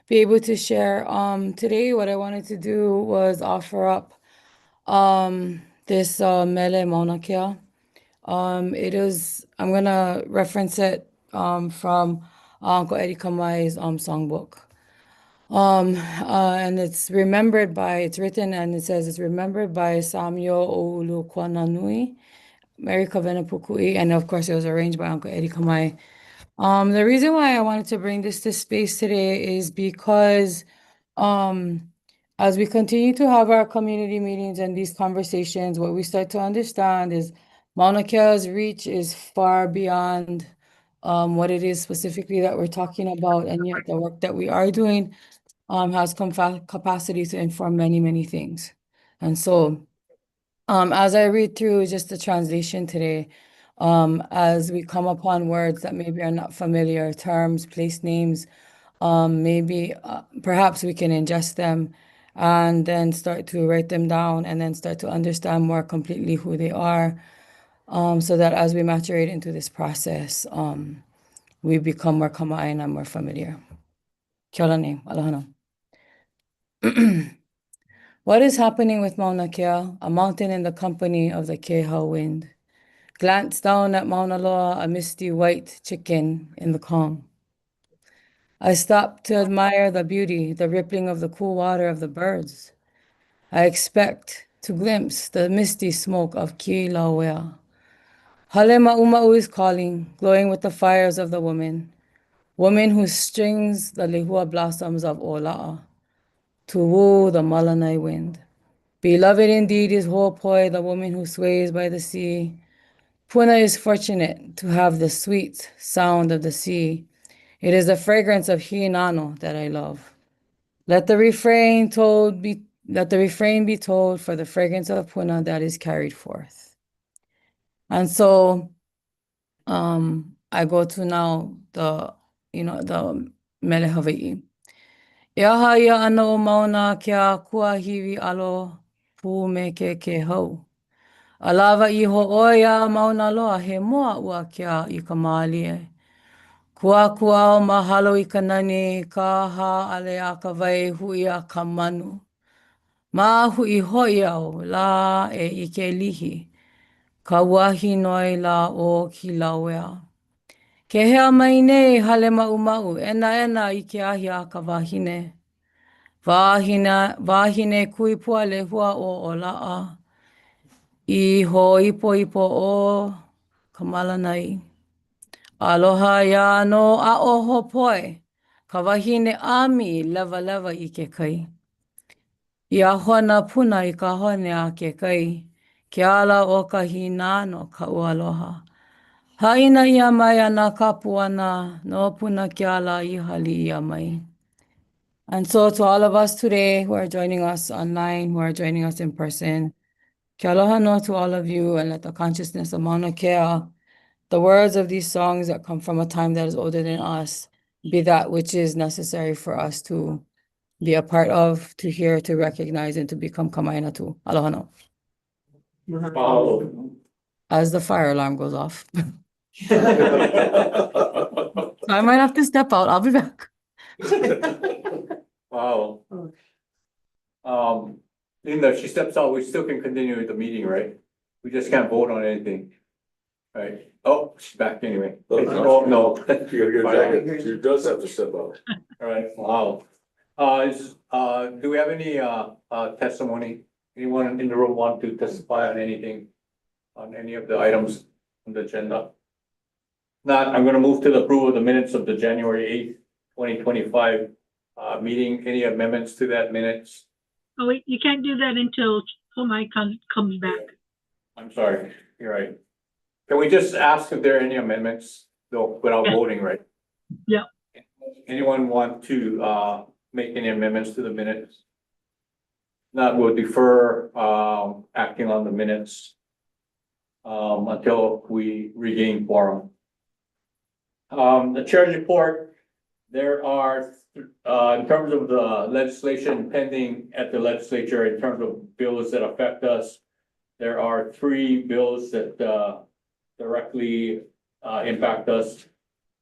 be able to share. Today what I wanted to do was offer up this mele mauna kea. It is, I'm gonna reference it from Uncle Eddie Kamai's songbook. And it's written and it says it's remembered by Samuel Oulu Kwananui, Mary Kavena Pukui, and of course it was arranged by Uncle Eddie Kamai. The reason why I wanted to bring this to space today is because as we continue to have our community meetings and these conversations, what we start to understand is Mauna Kea's reach is far beyond what it is specifically that we're talking about, and yet the work that we are doing has capacity to inform many, many things. And so as I read through just the translation today, as we come upon words that maybe are not familiar, terms, place names, maybe perhaps we can ingest them and then start to write them down and then start to understand more completely who they are, so that as we maturate into this process, we become more kama'aina and more familiar. Kia ora nei, aloha. What is happening with Mauna Kea, a mountain in the company of the Keha wind? Glance down at Mauna Loa, a misty white chicken in the calm. I stop to admire the beauty, the rippling of the cool water of the birds. I expect to glimpse the misty smoke of Kilauea. Hale Ma'uma'u is calling, glowing with the fires of the woman who strings the lehua blossoms of Ola'a to woo the Malanai wind. Beloved indeed is Ho'opoi, the woman who sways by the sea. Puna is fortunate to have the sweet sound of the sea. It is the fragrance of hinano that I love. Let the refrain be told for the fragrance of Puna that is carried forth. And so I go to now the mele Hawaiʻi. Iaha ia ana o mauna kia kuahiwi alo pu me ke hau. Alawa I ho'oia mauna loa he moa ua kia I ka mālie. Kua o mahalo I ka nani ka ha ale a ka vai hui a ka manu. Ma hui hoi au la e ike lihi. Ka wahi noi la o ki lauea. Ke hea mai nei hale ma'u ena I ke ahi a ka wahine. Wahine kui pua le hua o la'a. I ho ipo o ka malanai. Aloha ia no a o hopoi. Ka wahine ami lewa I ke kai. Ia hona puna I ka hone a ke kai. Ke ala o ka hinano ka aloha. Haina ia mai ana ka puana no puna ke ala I hali ia mai. And so to all of us today who are joining us online, who are joining us in person, ke aloha no to all of you, and let the consciousness of Mauna Kea, the words of these songs that come from a time that is older than us, be that which is necessary for us to be a part of, to hear, to recognize, and to become kama'aina too. Aloha no. As the fire alarm goes off. So I might have to step out. I'll be back. Wow. Even if she steps out, we still can continue with the meeting, right? We just can't vote on anything. Right? Oh, she's back anyway. Oh, no. You gotta get a jacket. She does have to step out. All right, wow. Do we have any testimony? Anyone in the room want to testify on anything? On any of the items on the agenda? Not, I'm gonna move to the approval of the minutes of the January 8th, 2025 meeting. Any amendments to that minutes? Oh, wait, you can't do that until Pomai comes back. I'm sorry, you're right. Can we just ask if there are any amendments though, without voting, right? Yeah. Anyone want to make any amendments to the minutes? Not, we'll defer acting on the minutes until we regain quorum. The chair's report, there are in terms of the legislation pending at the legislature, in terms of bills that affect us, there are 3 bills that directly impact us.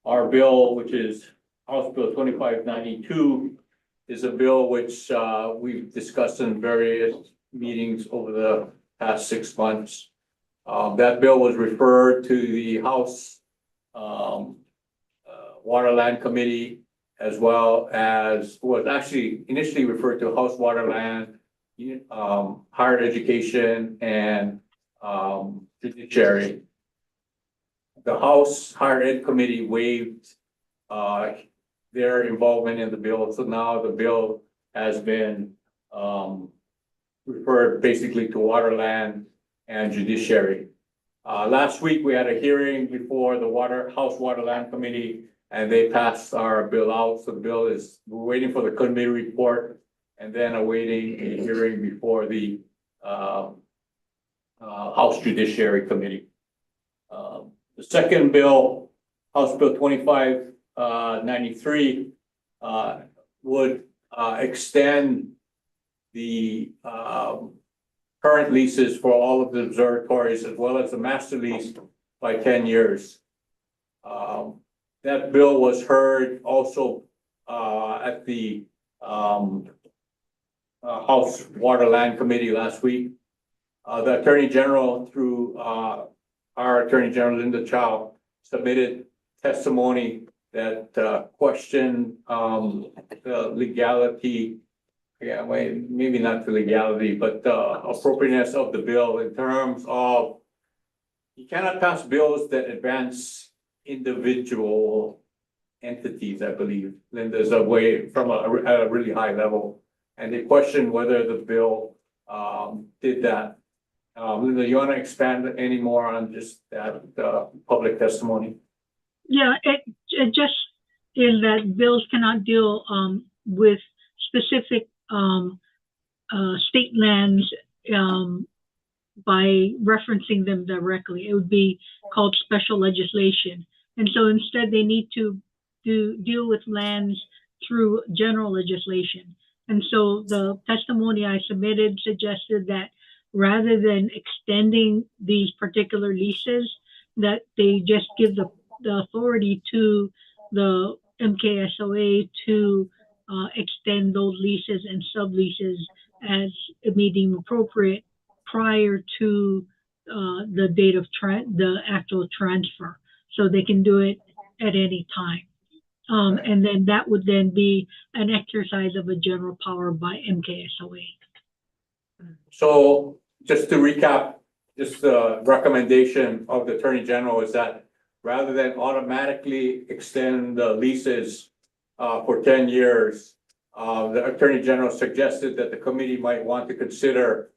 Our bill, which is House Bill 2592, is a bill which we've discussed in various meetings over the past 6 months. That bill was referred to the House Waterland Committee, as well as was actually initially referred to House Waterland, Higher Education, and Judiciary. The House Higher Ed Committee waived their involvement in the bill, so now the bill has been referred basically to Waterland and Judiciary. Last week, we had a hearing before the House Waterland Committee, and they passed our bill out. So the bill we're waiting for the committee report and then awaiting a hearing before the House Judiciary Committee. The second bill, House Bill 2593, would extend the current leases for all of the observatories as well as the master lease by 10 years. That bill was heard also at the House Waterland Committee last week. The Attorney General, through our Attorney General Linda Chow, submitted testimony that questioned the legality, maybe not the legality, but the appropriateness of the bill in terms of you cannot pass bills that advance individual entities, I believe. Linda's away from at a really high level, and they questioned whether the bill did that. Linda, you want to expand any more on just that public testimony? Yeah, it just is that bills cannot deal with specific state lands by referencing them directly. It would be called special legislation. And so instead they need to deal with lands through general legislation. And so the testimony I submitted suggested that rather than extending these particular leases, that they just give the authority to the MKSOA to extend those leases and subleases as it may deem appropriate prior to the date of the actual transfer. So they can do it at any time. And then that would then be an exercise of a general power by MKSOA. So just to recap, just the recommendation of the Attorney General is that rather than automatically extend the leases for 10 years, the Attorney General suggested that the committee might want to consider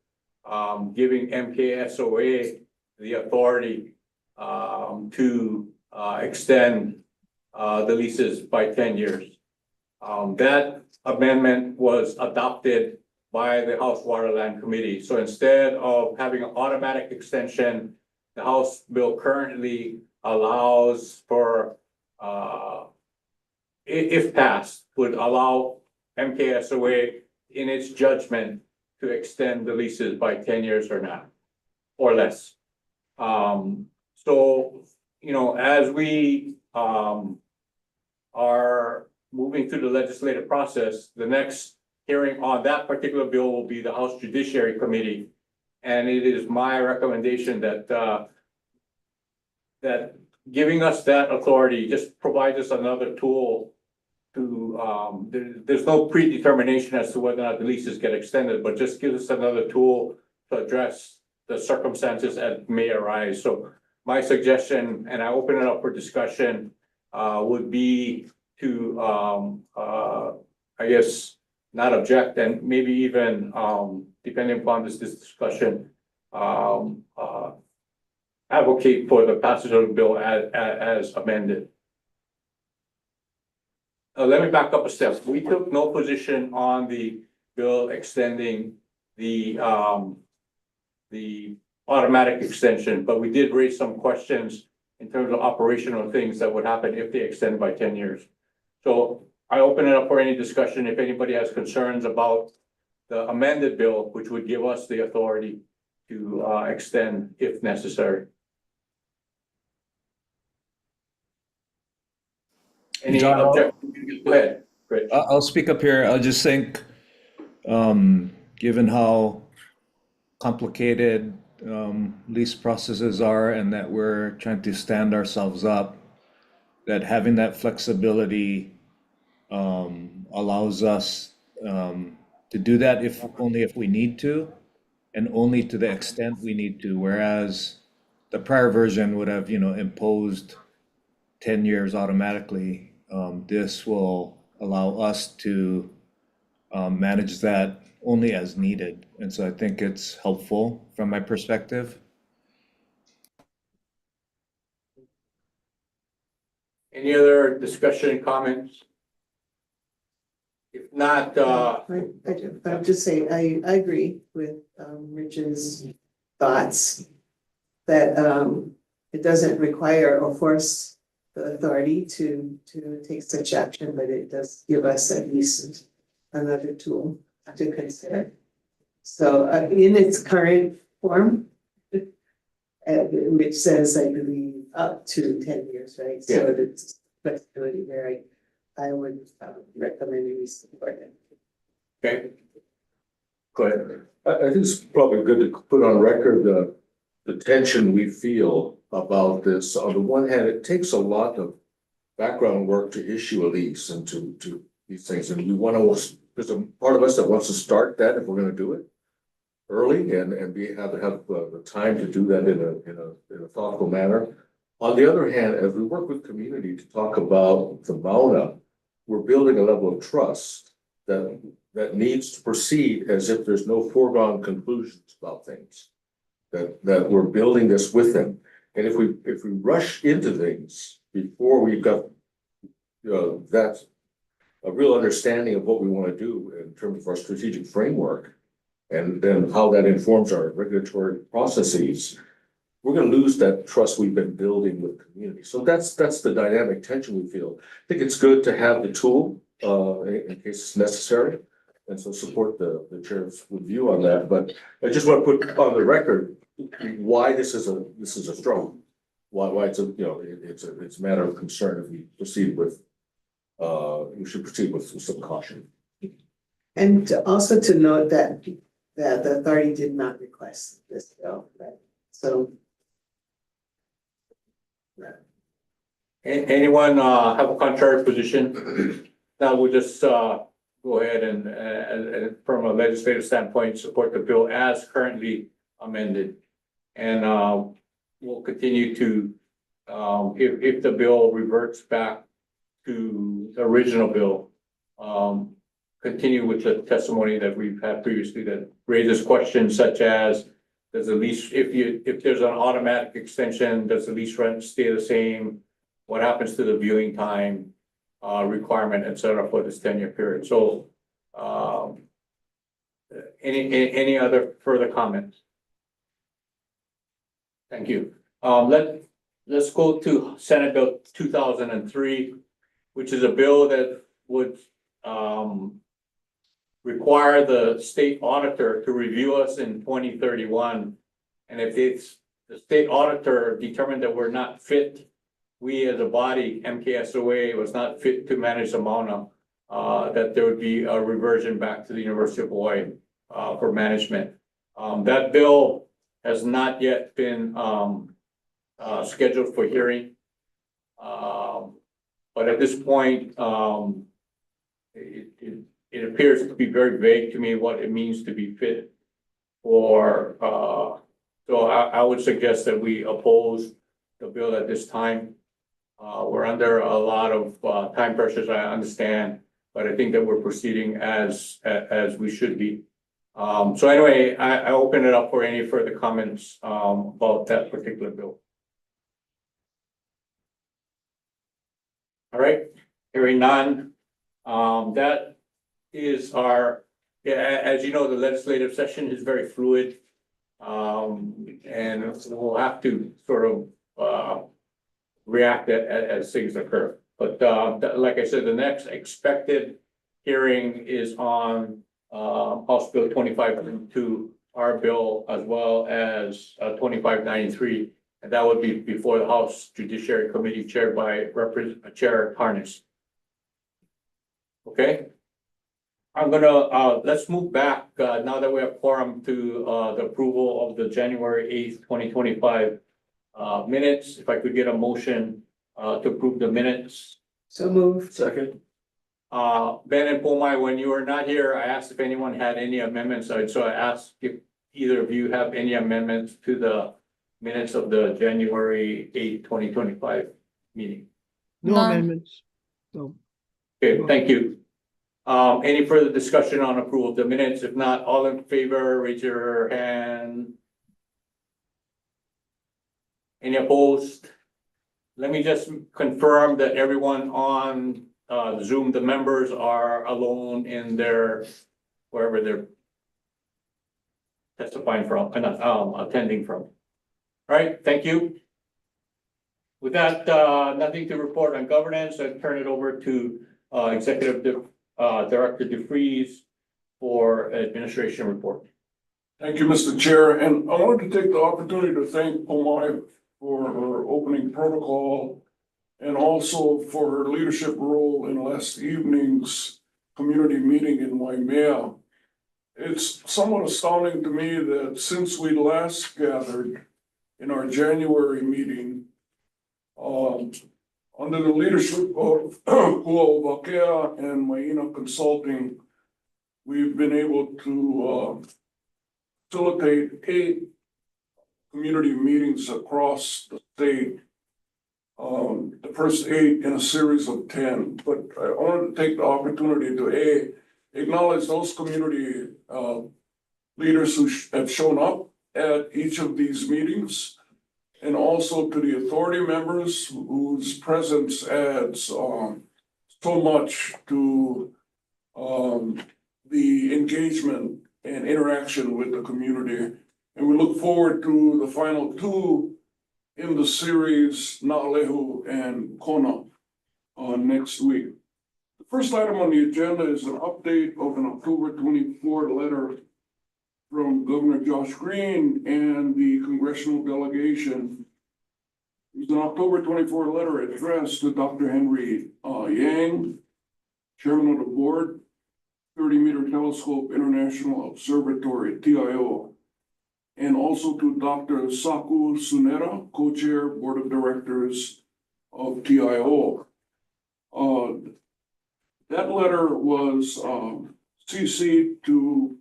giving MKSOA the authority to extend the leases by 10 years. That amendment was adopted by the House Waterland Committee. So instead of having an automatic extension, the House bill currently allows for, if passed, would allow MKSOA in its judgment to extend the leases by 10 years or not, or less. So, you know, as we are moving through the legislative process, the next hearing on that particular bill will be the House Judiciary Committee. And it is my recommendation that that giving us that authority just provides us another tool to, there's no predetermination as to whether or not the leases get extended, but just gives us another tool to address the circumstances that may arise. So my suggestion, and I open it up for discussion, would be to, I guess, not object and maybe even, depending upon this discussion, advocate for the passage of the bill as amended. Let me back up a step. We took no position on the bill extending the automatic extension, but we did raise some questions in terms of operational things that would happen if they extend by 10 years. So I open it up for any discussion if anybody has concerns about the amended bill, which would give us the authority to extend if necessary. Any John, objection? Go ahead, Rich. I'll speak up here. I'll just think, given how complicated lease processes are and that we're trying to stand ourselves up, that having that flexibility allows us to do that if only if we need to, and only to the extent we need to. Whereas the prior version would have, imposed 10 years automatically. This will allow us to manage that only as needed. And so I think it's helpful from my perspective. Any other discussion, comments? If not, I'm just saying, I agree with Rich's thoughts that it doesn't require or force the authority to take such action, but it does give us at least another tool to consider. So in its current form, which says, I believe, up to 10 years, right? Yeah. So it's flexibility there. I would recommend we support it. okay. Go ahead. I think it's probably good to put on record the tension we feel about this. On the one hand, it takes a lot of background work to issue a lease and to these things. And we want to, there's a part of us that wants to start that if we're going to do it early and have the time to do that in a thoughtful manner. On the other hand, as we work with community to talk about the Mauna, we're building a level of trust that needs to proceed as if there's no foregone conclusions about things. That we're building this with them. And if we rush into things before we've got that a real understanding of what we want to do in terms of our strategic framework, and then how that informs our regulatory processes, we're going to lose that trust we've been building with the community. So that's the dynamic tension we feel. I think it's good to have the tool in case it's necessary, and so support the chair's review on that. But I just want to put on the record why this is a struggle. Why it's a matter of concern if we proceed with we should proceed with some caution. And also to note that the authority did not request this bill, right? So. Anyone have a contrary position? Now we'll just go ahead and from a legislative standpoint, support the bill as currently amended. And we'll continue to, if the bill reverts back to the original bill, continue with the testimony that we've had previously that raises questions such as, does the lease, if there's an automatic extension, does the lease rent stay the same? What happens to the viewing time requirement, et cetera, for this 10-year period? So any other further comments? Thank you. Let's go to Senate Bill 2003, which is a bill that would require the state auditor to review us in 2031. And if it's the state auditor determined that we're not fit, we as a body, MKSOA, was not fit to manage the Mauna, that there would be a reversion back to the University of Hawaii for management. That bill has not yet been scheduled for hearing. But at this point, it appears to be very vague to me what it means to be fit for, so I would suggest that we oppose the bill at this time. We're under a lot of time pressures, I understand, but I think that we're proceeding as we should be. So anyway, I open it up for any further comments about that particular bill. All right, hearing none. That is our, as you know, the legislative session is very fluid. And we'll have to sort of react as things occur. But like I said, the next expected hearing is on House Bill 2592, our bill, as well as 2593. And that would be before the House Judiciary Committee chaired by Chair Harness. Okay. I'm gonna, let's move back, now that we have quorum to, the approval of the January 8th, 2025 minutes. If I could get a motion, to approve the minutes. So moved. Second. Ben and Pomai, when you were not here, I asked if anyone had any amendments, so I asked if either of you have any amendments to the minutes of the January 8th, 2025 meeting. No None. amendments. So, Okay, thank you. Any further discussion on approval of the minutes? If not, all in favor, raise your hand. Any opposed? Let me just confirm that everyone on Zoom, the members are alone in their, wherever they're testifying from, attending from. All right, thank you. With that, nothing to report on governance. I turn it over to Executive Director DeFries for administration report. Thank you, Mr. Chair, and I wanted to take the opportunity to thank Pomai for her opening protocol and also for her leadership role in last evening's community meeting in Waimea. It's somewhat astounding to me that since we last gathered in our January meeting, under the leadership of Kua Wakea and Maina Consulting, we've been able to facilitate 8 community meetings across the state. The first 8 in a series of 10, but I wanted to take the opportunity to acknowledge those community leaders who have shown up at each of these meetings, and also to the authority members whose presence adds so much to the engagement and interaction with the community. And we look forward to the final 2 in the series, Na'alehu and Kona, next week. The first item on the agenda is an update of an October 24 letter from Governor Josh Green and the congressional delegation. It's an October 24 letter addressed to Dr. Henry Yang, Chairman of the Board, 30-meter Telescope International Observatory, TIO, and also to Dr. Saku Sunera, Co-Chair, Board of Directors of TIO. That letter was CC'd to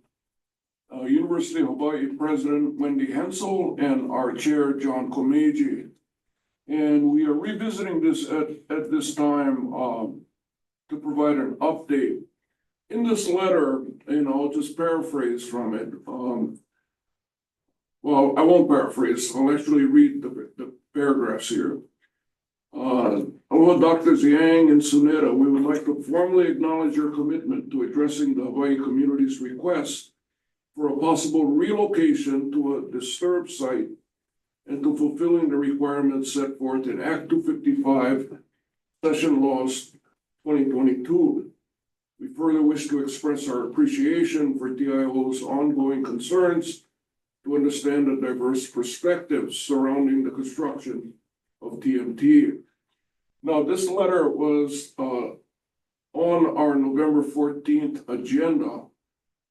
University of Hawaii President Wendy Hensel and our Chair, John Komeiji. And we are revisiting this at this time to provide an update. In this letter, and I'll just paraphrase from it. Well, I won't paraphrase. I'll actually read the paragraphs here. Hello, Drs. Yang and Suneta. We would like to formally acknowledge your commitment to addressing the Hawaii community's request for a possible relocation to a disturbed site and to fulfilling the requirements set forth in Act 255, Session Laws 2022. We further wish to express our appreciation for TIO's ongoing concerns to understand the diverse perspectives surrounding the construction of TMT. Now, this letter was on our November 14th agenda,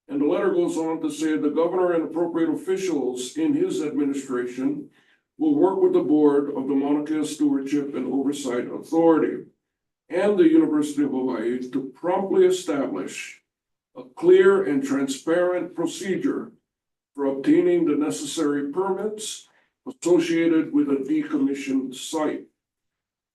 and the letter goes on to say the governor and appropriate officials in his administration will work with the board of the Mauna Kea Stewardship and Oversight Authority and the University of Hawaii to promptly establish a clear and transparent procedure for obtaining the necessary permits associated with a decommissioned site.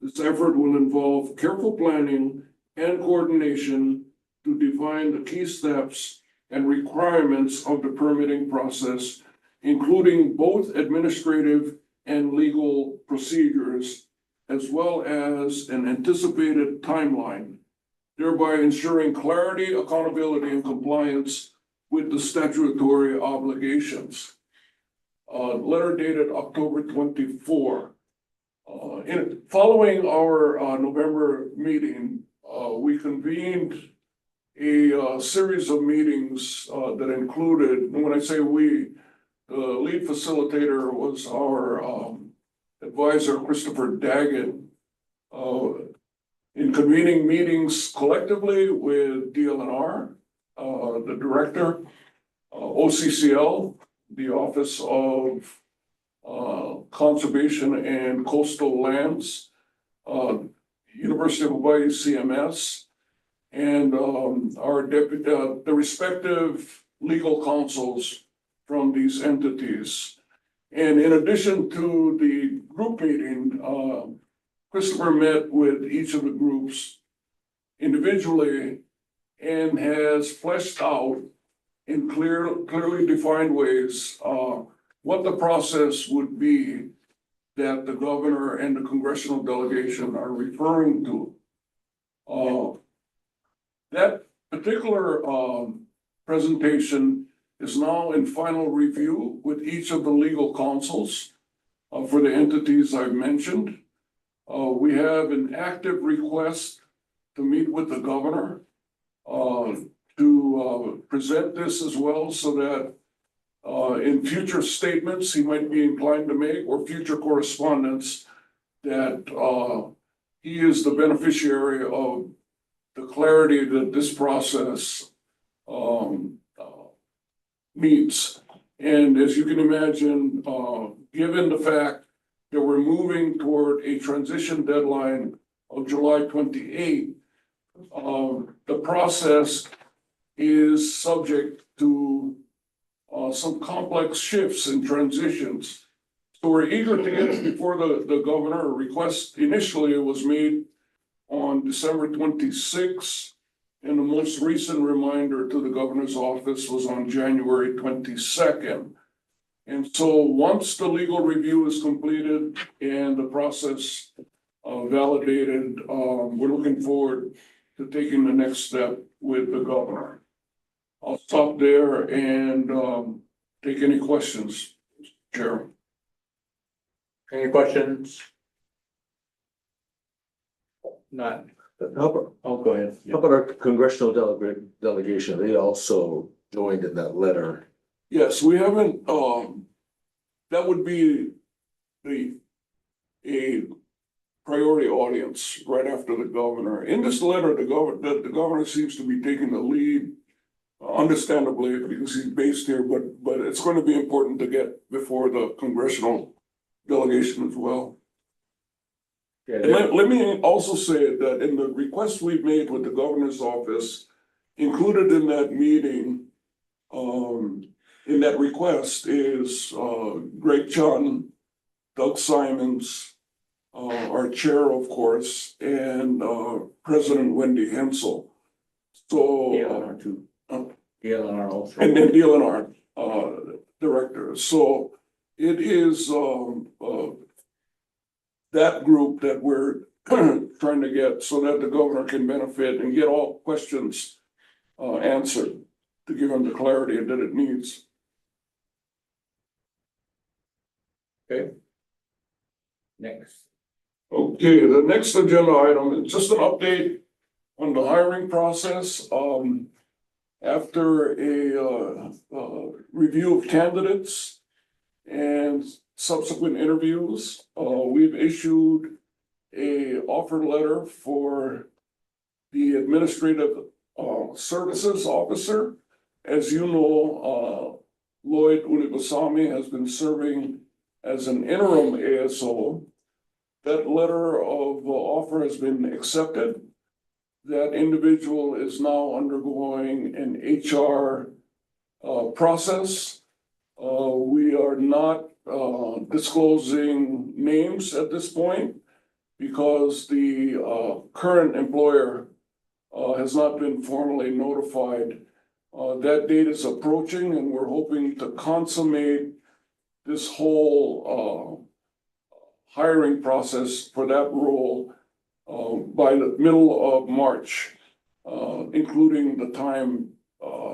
This effort will involve careful planning and coordination to define the key steps and requirements of the permitting process, including both administrative and legal procedures, as well as an anticipated timeline, thereby ensuring clarity, accountability, and compliance with the statutory obligations. Letter dated October 24. Following our November meeting, we convened a series of meetings that included, and when I say we, the lead facilitator was our advisor, Christopher Daggett, in been convening meetings collectively with DLNR, the director, OCCL, the Office of Conservation and Coastal Lands, University of Hawaii CMS, and our deputy, the respective legal counsels from these entities. And in addition to the group meeting, Christopher met with each of the groups individually and has fleshed out in clearly defined ways what the process would be that the governor and the congressional delegation are referring to. That particular presentation is now in final review with each of the legal counsels for the entities I've mentioned. We have an active request to meet with the governor to present this as well, so that in future statements he might be inclined to make, or future correspondence, that he is the beneficiary of the clarity that this process meets. And as you can imagine, given the fact that we're moving toward a transition deadline of July 28th, the process is subject to some complex shifts and transitions. So we're eager to get before the governor. A request initially was made on December 26th, and the most recent reminder to the governor's office was on January 22nd. And so once the legal review is completed and the process validated, we're looking forward to taking the next step with the governor. I'll stop there and take any questions, Chair. Any questions? None. How Go ahead. about our congressional delegation? They also joined in that letter. Yes, we haven't, that would be a priority audience right after the governor. In this letter, the governor seems to be taking the lead, understandably, because he's based here, but it's going to be important to get before the congressional delegation as well. Yeah, And let me also say that in the request we've made with the governor's office, included in that meeting, in that request is Greg Chun, Doug Simons, our chair, of course, and President Wendy Hensel. So DLNR too. DLNR also. and then DLNR director. So it is that group that we're trying to get, so that the governor can benefit and get all questions answered to give him the clarity that it needs. Okay. Next. Okay, the next agenda item is just an update on the hiring process. After a review of candidates and subsequent interviews, we've issued a offer letter for the administrative services officer. As you know, Lloyd Unibasami has been serving as an interim ASO. That letter of offer has been accepted. That individual is now undergoing an HR process. We are not disclosing names at this point because the current employer has not been formally notified. That date is approaching, and we're hoping to consummate this whole hiring process for that role by the middle of March, including the time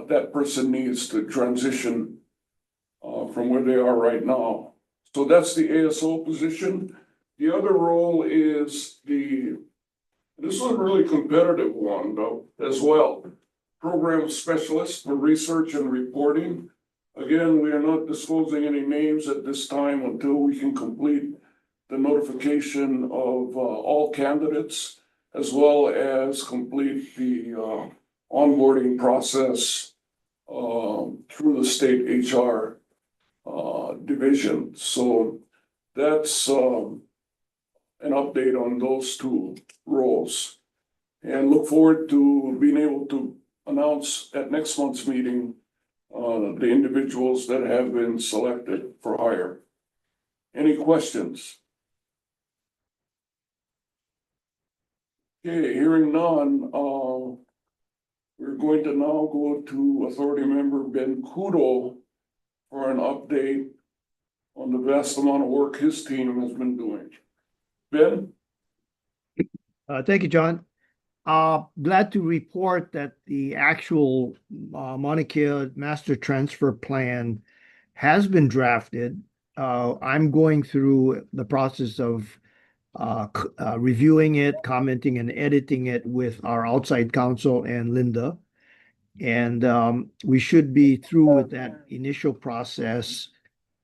that person needs to transition from where they are right now. So that's the ASO position. The other role is this is a really competitive one though as well. Program specialist for research and reporting. Again, we are not disclosing any names at this time until we can complete the notification of all candidates, as well as complete the onboarding process through the state HR division. So that's an update on those two roles. And look forward to being able to announce at next month's meeting the individuals that have been selected for hire. Any questions? Okay, hearing none, we're going to now go to Authority Member Ben Kudo for an update on the vast amount of work his team has been doing. Ben? Thank you, John. Glad to report that the actual Mauna Kea Master Transfer Plan has been drafted. I'm going through the process of reviewing it, commenting, and editing it with our outside counsel and Linda. And we should be through with that initial process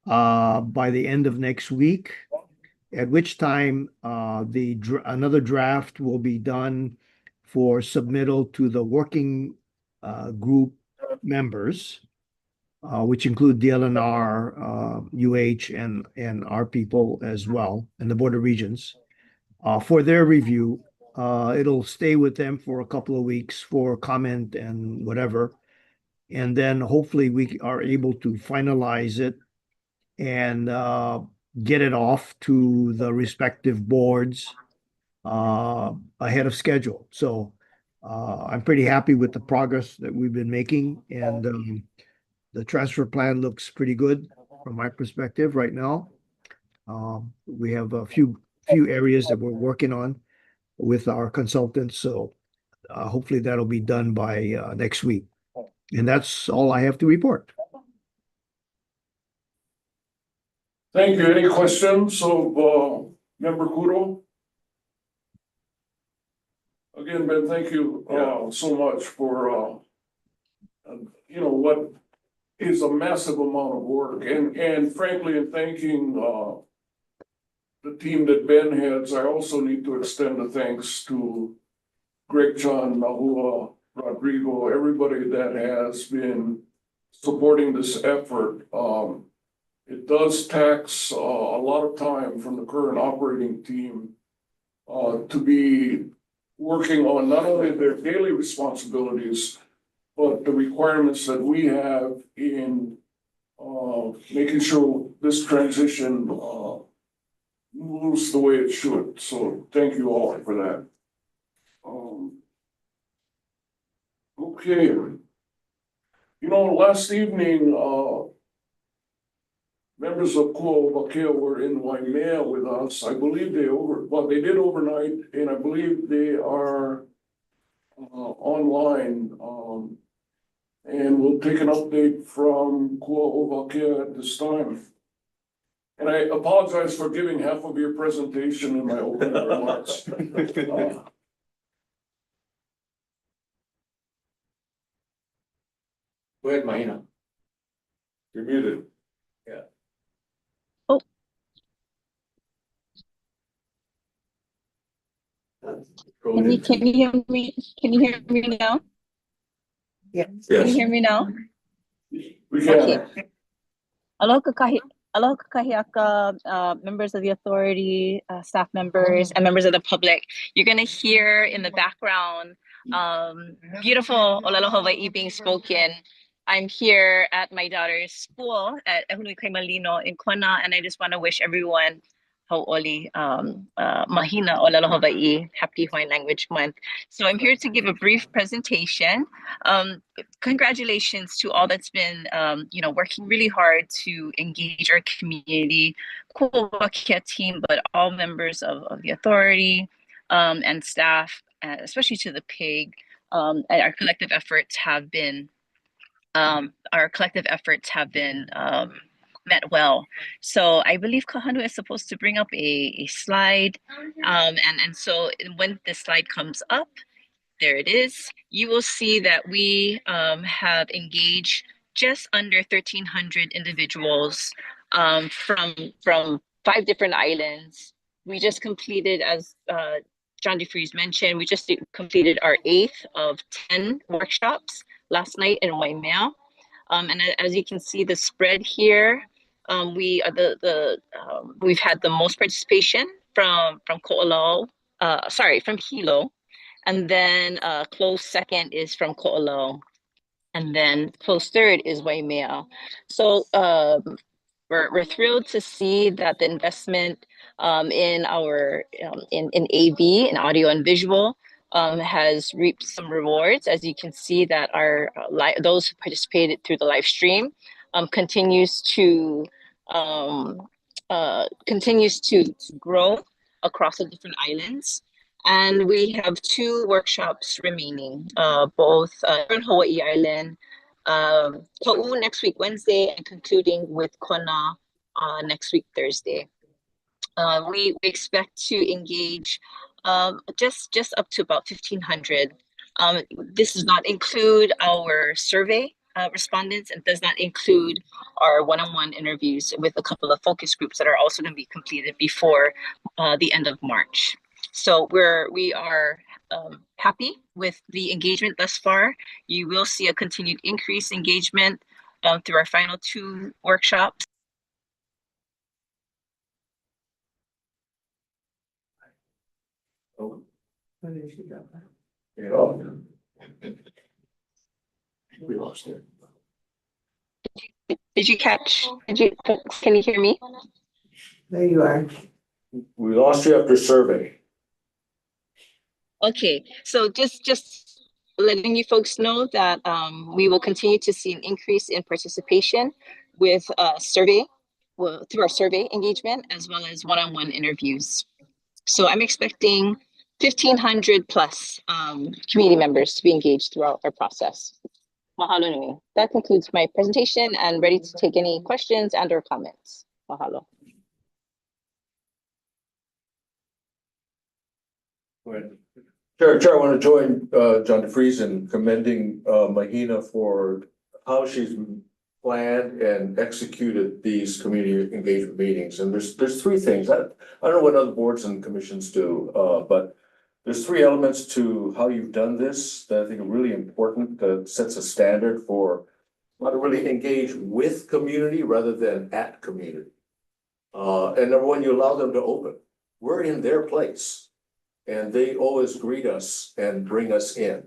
by the end of next week, at which time another draft will be done for submittal to the working group members, which include DLNR, UH, and our people as well, and the Board of Regents, for their review. It'll stay with them for a couple of weeks for comment and whatever. And then hopefully we are able to finalize it and get it off to the respective boards ahead of schedule. So I'm pretty happy with the progress that we've been making, and the transfer plan looks pretty good from my perspective right now. We have a few areas that we're working on with our consultants, so hopefully that'll be done by next week. And that's all I have to report. Thank you. Any questions of Member Kudo? Again, Ben, thank you so much for what is a massive amount of work, and frankly, in thanking the team that Ben heads, I also need to extend a thanks to Greg John, Nahua, Rodrigo, everybody that has been supporting this effort. It does tax a lot of time from the current operating team to be working on not only their daily responsibilities, but the requirements that we have in making sure this transition moves the way it should. So thank you all for that. Okay. Last evening, members of Kua'uwakea were in Waimea with us. I believe they did overnight, and I believe they are online. And we'll take an update from Kua'uwakea at this time. And I apologize for giving half of your presentation in my opening remarks. Go ahead, Mahina. You're muted. Yeah. Oh. Can you hear me? Can you hear me now? Yes. Can you hear me now? We can. Okay. Aloha kakahiaka, members of the authority, staff members, and members of the public. You're going to hear in the background beautiful Olelo Hawaiʻi being spoken. I'm here at my daughter's school at Ehului Kaimalino in Kona, and I just want to wish everyone Hau'oli Mahina Olelo Hawaiʻi, Happy Hawaiian Language Month. So I'm here to give a brief presentation. Congratulations to all that's been working really hard to engage our community, Kua'uwakea team, but all members of the authority and staff, especially to the PIG. Our collective efforts have been met well. So I believe Kahanu is supposed to bring up a slide. And so when the slide comes up, there it is. You will see that we have engaged just under 1,300 individuals from 5 different islands. We just completed, as John DeFries mentioned, we just completed our 8th of 10 workshops last night in Waimea. And as you can see, the spread here, we are we've had the most participation from Ko'olau, from Hilo, and then close second is from Ko'olau, and then close third is Waimea. So we're thrilled to see that the investment in our in AV, in audio and visual, has reaped some rewards. As you can see that our those who participated through the live stream continues to grow across the different islands. And we have 2 workshops remaining, both in Hawaii Island, Ka'u next week, Wednesday, and concluding with Kona next week, Thursday. We expect to engage just up to about 1,500. This does not include our survey respondents, and does not include our one-on-one interviews with a couple of focus groups that are also going to be completed before the end of March. So we are happy with the engagement thus far. You will see a continued increased engagement through our final 2 workshops. Oh, Where did she go? yeah. We lost it. Can you hear me? There you are. We lost you after survey. Okay, so just letting you folks know that we will continue to see an increase in participation with through our survey engagement, as well as one-on-one interviews. So I'm expecting 1,500 plus community members to be engaged throughout our process. Mahalo nui. That concludes my presentation, and ready to take any questions and or comments. Mahalo. Chair, I want to join John DeFries in commending Mahina for how she's planned and executed these community engagement meetings. And there's 3 things. I don't know what other boards and commissions do, but there's 3 elements to how you've done this that I think are really important, that sets a standard for how to really engage with community rather than at community. And number 1, you allow them to open. We're in their place, and they always greet us and bring us in.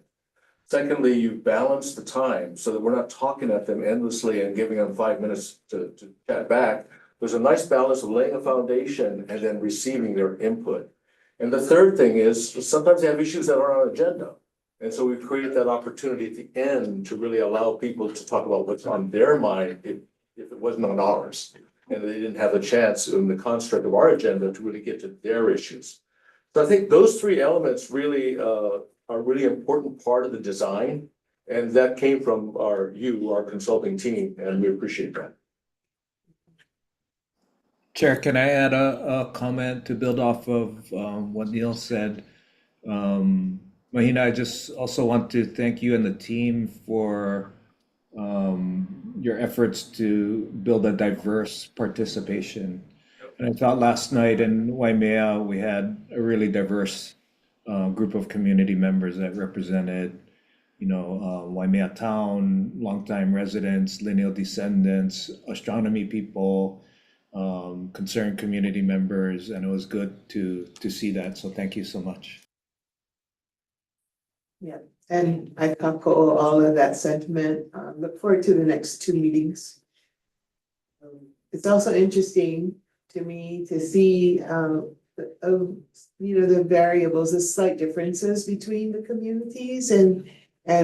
Secondly, you balance the time so that we're not talking at them endlessly and giving them 5 minutes to chat back. There's a nice balance of laying a foundation and then receiving their input. And the third thing is sometimes they have issues that aren't on agenda. And so we've created that opportunity at the end to really allow people to talk about what's on their mind if it wasn't on ours. And they didn't have a chance in the construct of our agenda to really get to their issues. So I think those 3 elements really are a really important part of the design. And that came from our consulting team, and we appreciate that. Chair, can I add a comment to build off of what Neil said? Mahina, I just also want to thank you and the team for your efforts to build a diverse participation. And I thought last night in Waimea, we had a really diverse group of community members that represented, Waimea Town, longtime residents, lineal descendants, astronomy people, concerned community members, and it was good to see that. So thank you so much. Yeah, and I echo all of that sentiment. Look forward to the next 2 meetings. It's also interesting to me to see, the variables, the slight differences between the communities, and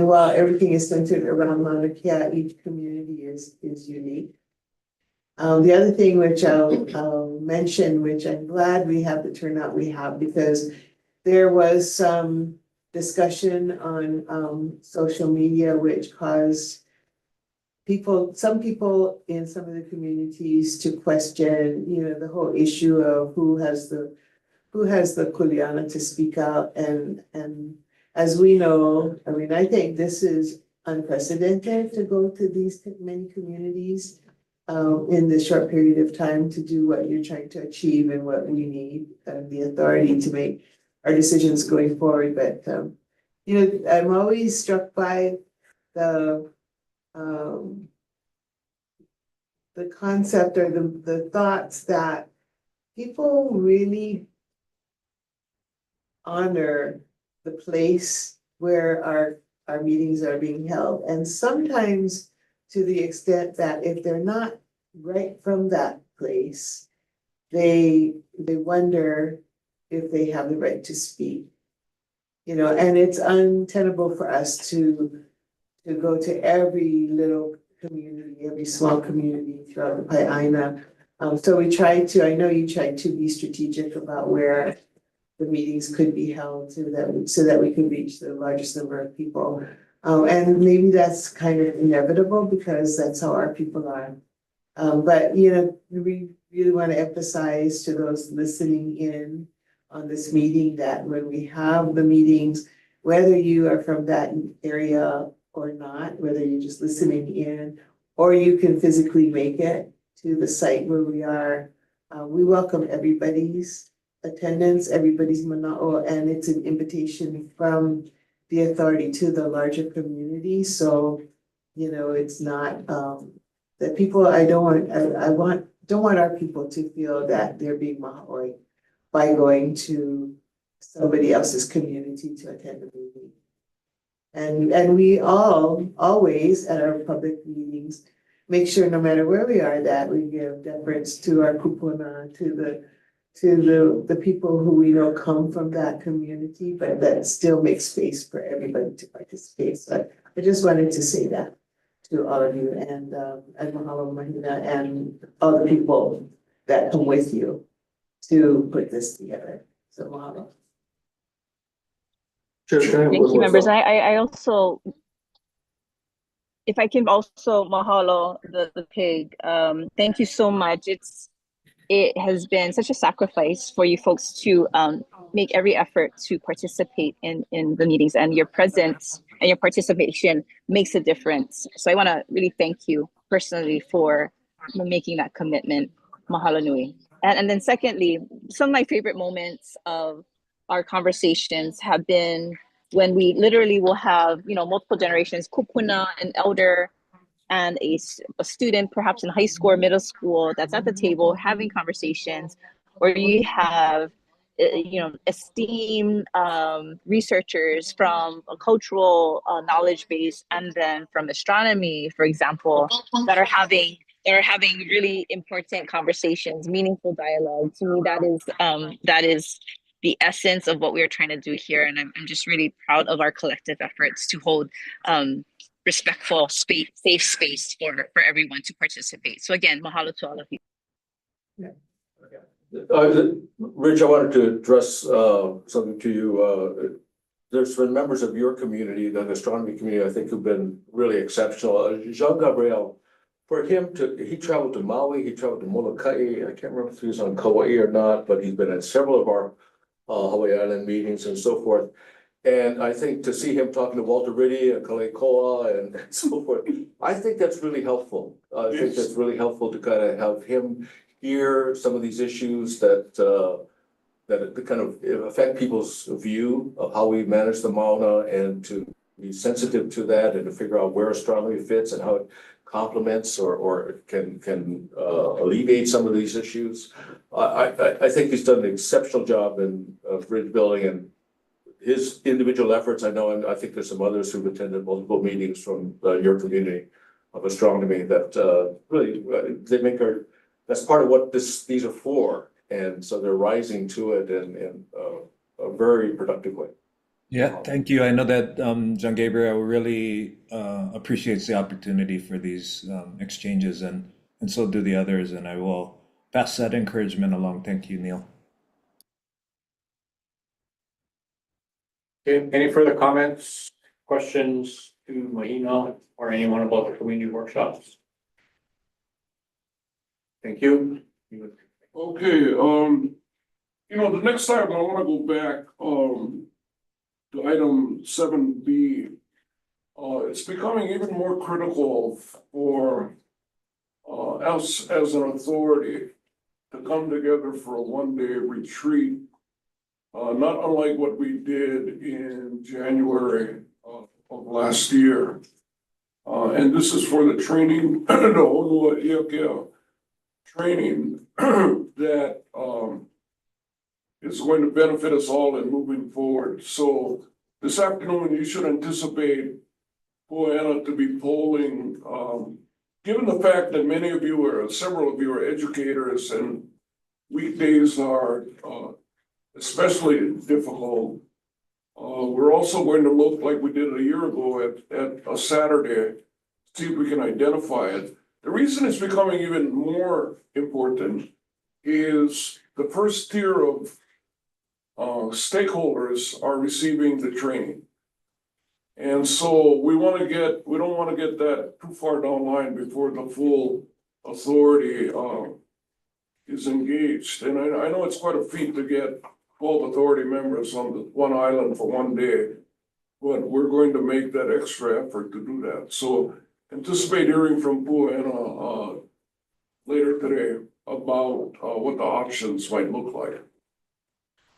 while everything is centered around Mauna Kea, each community is unique. The other thing which I'll mention, which I'm glad we have the turnout we have, because there was some discussion on social media which caused some people in some of the communities to question, the whole issue of who has the kuleana to speak out. And as we know, I think this is unprecedented to go to these many communities in this short period of time to do what you're trying to achieve and what we need, the authority to make our decisions going forward, but, you know, I'm always struck by the concept or the thoughts that people really honor the place where our meetings are being held. And sometimes to the extent that if they're not right from that place, they wonder if they have the right to speak. You know, and it's untenable for us to go to every little community, every small community throughout the Pai'aina. So we tried to, I know you tried to be strategic about where the meetings could be held so that we could reach the largest number of people. And maybe that's kind of inevitable because that's how our people are. But, you know, we really want to emphasize to those listening in on this meeting that when we have the meetings, whether you are from that area or not, whether you're just listening in, or you can physically make it to the site where we are, we welcome everybody's attendance, everybody's mana'o, and it's an invitation from the authority to the larger community. So, you know, it's not that people, don't want our people to feel that they're being maha'oi by going to somebody else's community to attend a meeting. And we always at our public meetings make sure no matter where we are that we give deference to our kupuna, to the people who we know come from that community, but that still makes space for everybody to participate. So I just wanted to say that to all of you, and mahalo mahina and all the people that come with you to put this together. So mahalo. Thank you, members. I also, if I can also mahalo the pig. Thank you so much. It has been such a sacrifice for you folks to make every effort to participate in the meetings, and your presence and your participation makes a difference. So I want to really thank you personally for making that commitment. Mahalo nui. And then secondly, some of my favorite moments of our conversations have been when we literally will have, you know, multiple generations, kupuna, an elder, and a student, perhaps in high school or middle school, that's at the table having conversations, or you have, you know, esteemed researchers from a cultural knowledge base, and then from astronomy, for example, that are having really important conversations, meaningful dialogue. To me, that is the essence of what we're trying to do here, and I'm just really proud of our collective efforts to hold respectful space, safe space for everyone to participate. So again, mahalo to all of you. Rich, I wanted to address something to you. There's been members of your community, the astronomy community, I think, who've been really exceptional. Jean Gabriel, for him he traveled to Maui, he traveled to Molokai. I can't remember if he was on Kauai or not, but he's been at several of our Hawaii Island meetings and so forth. And I think to see him talking to Walter Riddy and Kalekoa and so forth, I think that's really helpful. I think that's really helpful to kind of have him hear some of these issues that kind of affect people's view of how we manage the mauna, and to be sensitive to that and to figure out where astronomy fits and how it complements or can alleviate some of these issues. I think he's done an exceptional job of bridge building and his individual efforts. I know, and I think there's some others who've attended multiple meetings from your community of astronomy that really they make that's part of what these are for, and so they're rising to it in a very productive way. Yeah, thank you. I know that Jean Gabriel really appreciates the opportunity for these exchanges, and so do the others, and I will pass that encouragement along. Thank you, Neil. Okay, any further comments, questions to Mahina or anyone about the community workshops? Thank you. Okay, you know, the next time I wanna go back, to item 7B. It's becoming even more critical for, us as an authority to come together for a one-day retreat not unlike what we did in January of last year. And this is for the training, the Honua Iakea training that is going to benefit us all in moving forward. So this afternoon, you should anticipate Poana to be polling, given the fact that many of you are, several of you are educators and weekdays are especially difficult. We're also going to look like we did a year ago at a Saturday, see if we can identify it. The reason it's becoming even more important is the first tier of stakeholders are receiving the training. And so we don't want to get that too far down the line before the full authority is engaged. And I know it's quite a feat to get 12 authority members on the one island for one day, but we're going to make that extra effort to do that. So anticipate hearing from Poana later today about what the options might look like.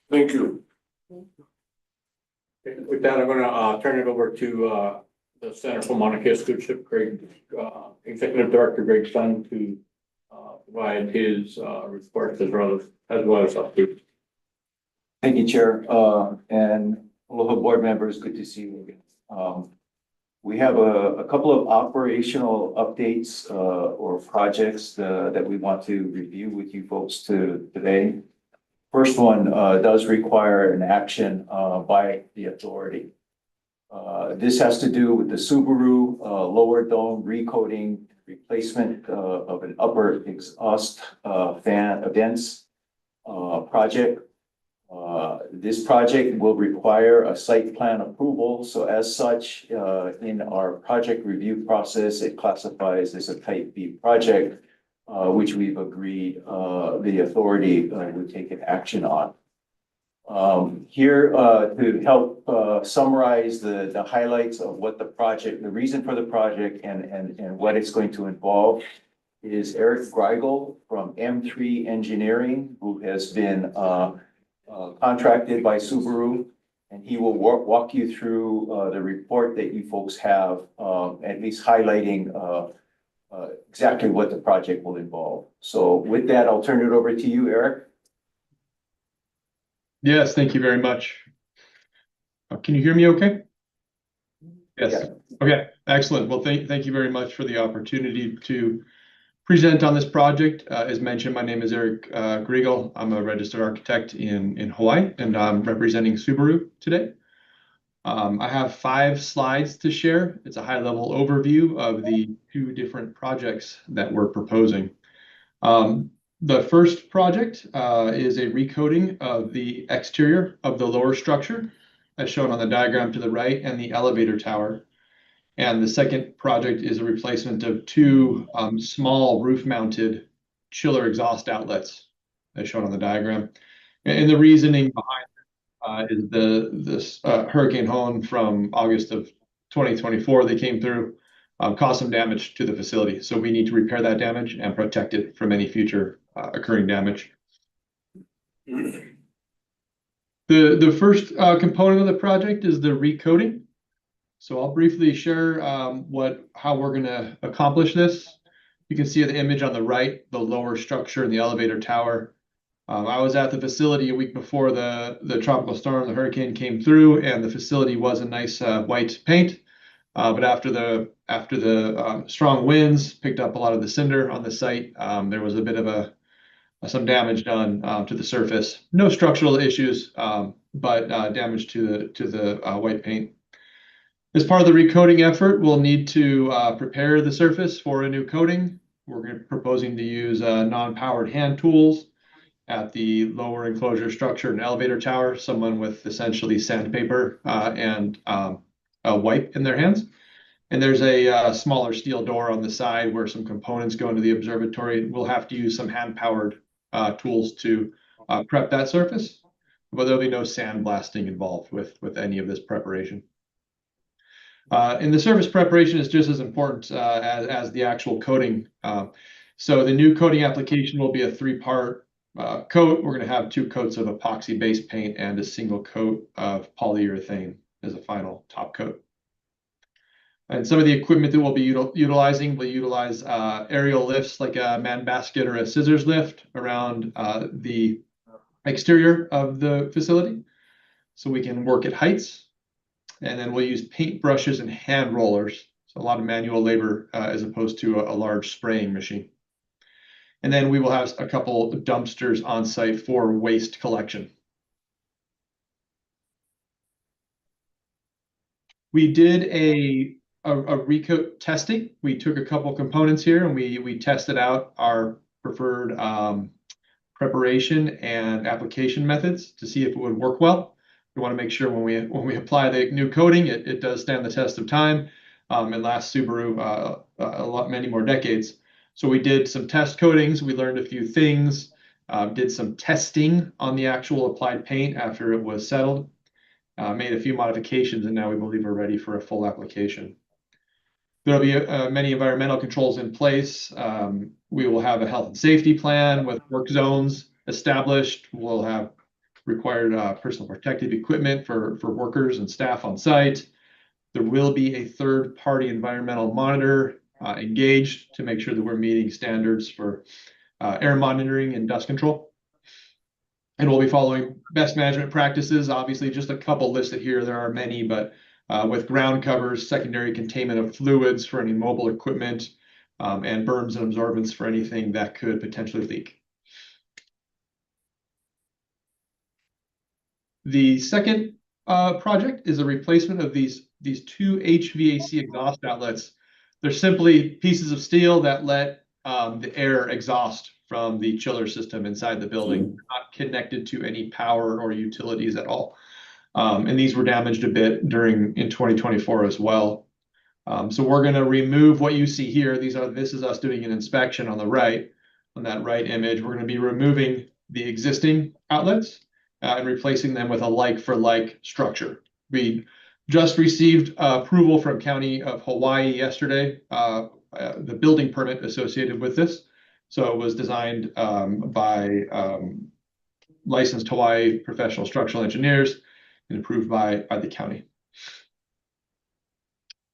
Thank you. With that, I'm gonna turn it over to the Center for Mauna Kea Stewardship, Executive Director Greg Sun, to provide his reports as well as updates. Thank you, Chair, and aloha board members, good to see you again. We have a couple of operational updates or projects that we want to review with you folks today. First one does require an action by the authority. This has to do with the Subaru lower dome recoating replacement of an upper exhaust fan vents project. This project will require a site plan approval. So as such, in our project review process, it classifies as a type B project, which we've agreed the authority would take an action on. Here to help summarize the highlights of what the project, the reason for the project and what it's going to involve is Eric Greigel from M3 Engineering, who has been contracted by Subaru, and he will walk you through the report that you folks have, at least highlighting exactly what the project will involve. So with that, I'll turn it over to you, Eric. Yes, thank you very much. Can you hear me okay? Yes. Yeah. Okay, excellent. Well, thank you very much for the opportunity to present on this project. As mentioned, my name is Eric Greigel. I'm a registered architect in Hawaii, and I'm representing Subaru today. I have 5 slides to share. It's a high-level overview of the 2 different projects that we're proposing. The first project is a recoating of the exterior of the lower structure, as shown on the diagram to the right, and the elevator tower. And the second project is a replacement of 2 small roof-mounted chiller exhaust outlets, as shown on the diagram. And the reasoning behind is this Hurricane Hone from August of 2024 that came through caused some damage to the facility. So we need to repair that damage and protect it from any future occurring damage. The first component of the project is the recoating. So I'll briefly share how we're going to accomplish this. You can see the image on the right, the lower structure and the elevator tower. I was at the facility a week before the tropical storm, the hurricane came through, and the facility was a nice white paint. But after the strong winds picked up a lot of the cinder on the site, there was a bit of some damage done to the surface. No structural issues, but damage to the white paint. As part of the recoating effort, we'll need to prepare the surface for a new coating. We're proposing to use non-powered hand tools at the lower enclosure structure and elevator tower, someone with essentially sandpaper and a wipe in their hands. And there's a smaller steel door on the side where some components go into the observatory. We'll have to use some hand-powered tools to prep that surface, but there'll be no sandblasting involved with any of this preparation. And the surface preparation is just as important as the actual coating. So the new coating application will be a 3-part coat, we're going to have 2 coats of epoxy base paint and a single coat of polyurethane as a final top coat. And some of the equipment that we'll be utilizing will utilize aerial lifts like a man basket or a scissors lift around the exterior of the facility, so we can work at heights. And then we'll use paint brushes and hand rollers, so a lot of manual labor as opposed to a large spraying machine. And then we will have a couple of dumpsters on site for waste collection. We did a recoat testing. We took a couple components here and we tested out our preferred preparation and application methods to see if it would work well. We want to make sure when we apply the new coating, it does stand the test of time and lasts Subaru many more decades. So we did some test coatings. We learned a few things, did some testing on the actual applied paint after it was settled, made a few modifications, and now we believe we're ready for a full application. There'll be many environmental controls in place. We will have a health and safety plan with work zones established. We'll have required personal protective equipment for workers and staff on site. There will be a third-party environmental monitor engaged to make sure that we're meeting standards for air monitoring and dust control. And we'll be following best management practices. Obviously, just a couple listed here. There are many, but with ground covers, secondary containment of fluids for any mobile equipment, and berms and absorbents for anything that could potentially leak. The second project is a replacement of these 2 HVAC exhaust outlets. They're simply pieces of steel that let the air exhaust from the chiller system inside the building, not connected to any power or utilities at all. And these were damaged a bit in 2024 as well. So we're going to remove what you see here. This is us doing an inspection on the right, on that right image. We're going to be removing the existing outlets and replacing them with a like-for-like structure. We just received approval from County of Hawaiʻi yesterday, the building permit associated with this. So it was designed by licensed Hawaiʻi professional structural engineers and approved by the county.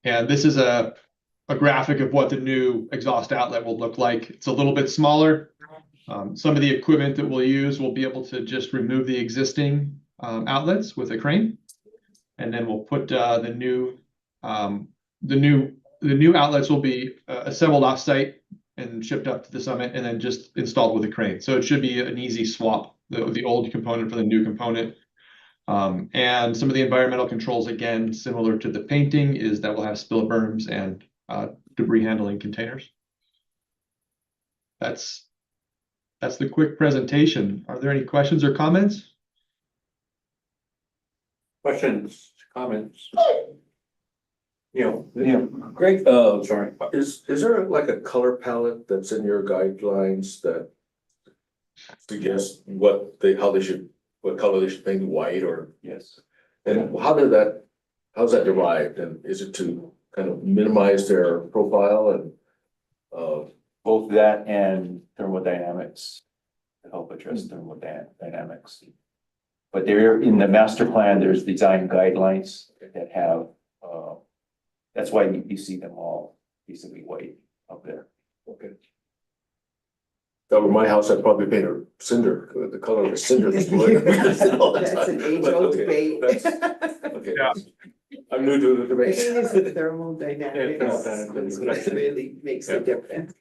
And this is a graphic of what the new exhaust outlet will look like. It's a little bit smaller. Some of the equipment that we'll use will be able to just remove the existing outlets with a crane, and then we'll put the new outlets will be assembled off-site and shipped up to the summit, and then just installed with a crane. So it should be an easy swap, the old component for the new component. And some of the environmental controls, again, similar to the painting, is that we'll have spill berms and debris handling containers. That's the quick presentation. Are there any questions or comments? Questions, comments? Yeah, Greg, sorry. is there like a color palette that's in your guidelines that suggests what color they should paint, white or? Yes. And how's that derived, and is it to kind of minimize their profile and? Both that and thermodynamics to help address thermodynamics. But there, in the master plan, there's design guidelines that have, that's why you see them all basically white up there. Okay. That were my house, I'd probably paint a cinder, the color of a cinder. That's an age-old debate. Okay. Yeah. I'm new to the I debate. think it's the thermodynamics, thermodynamics. which really makes a difference.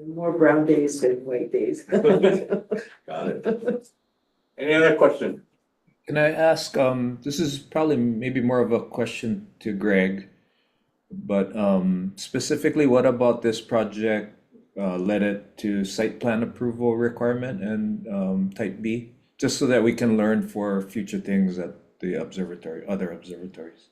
More brown days than white days. Got it. Any other question? Can I ask, this is probably maybe more of a question to Greg, but specifically, what about this project led it to site plan approval requirement and type B, just so that we can learn for future things at the observatory, other observatories?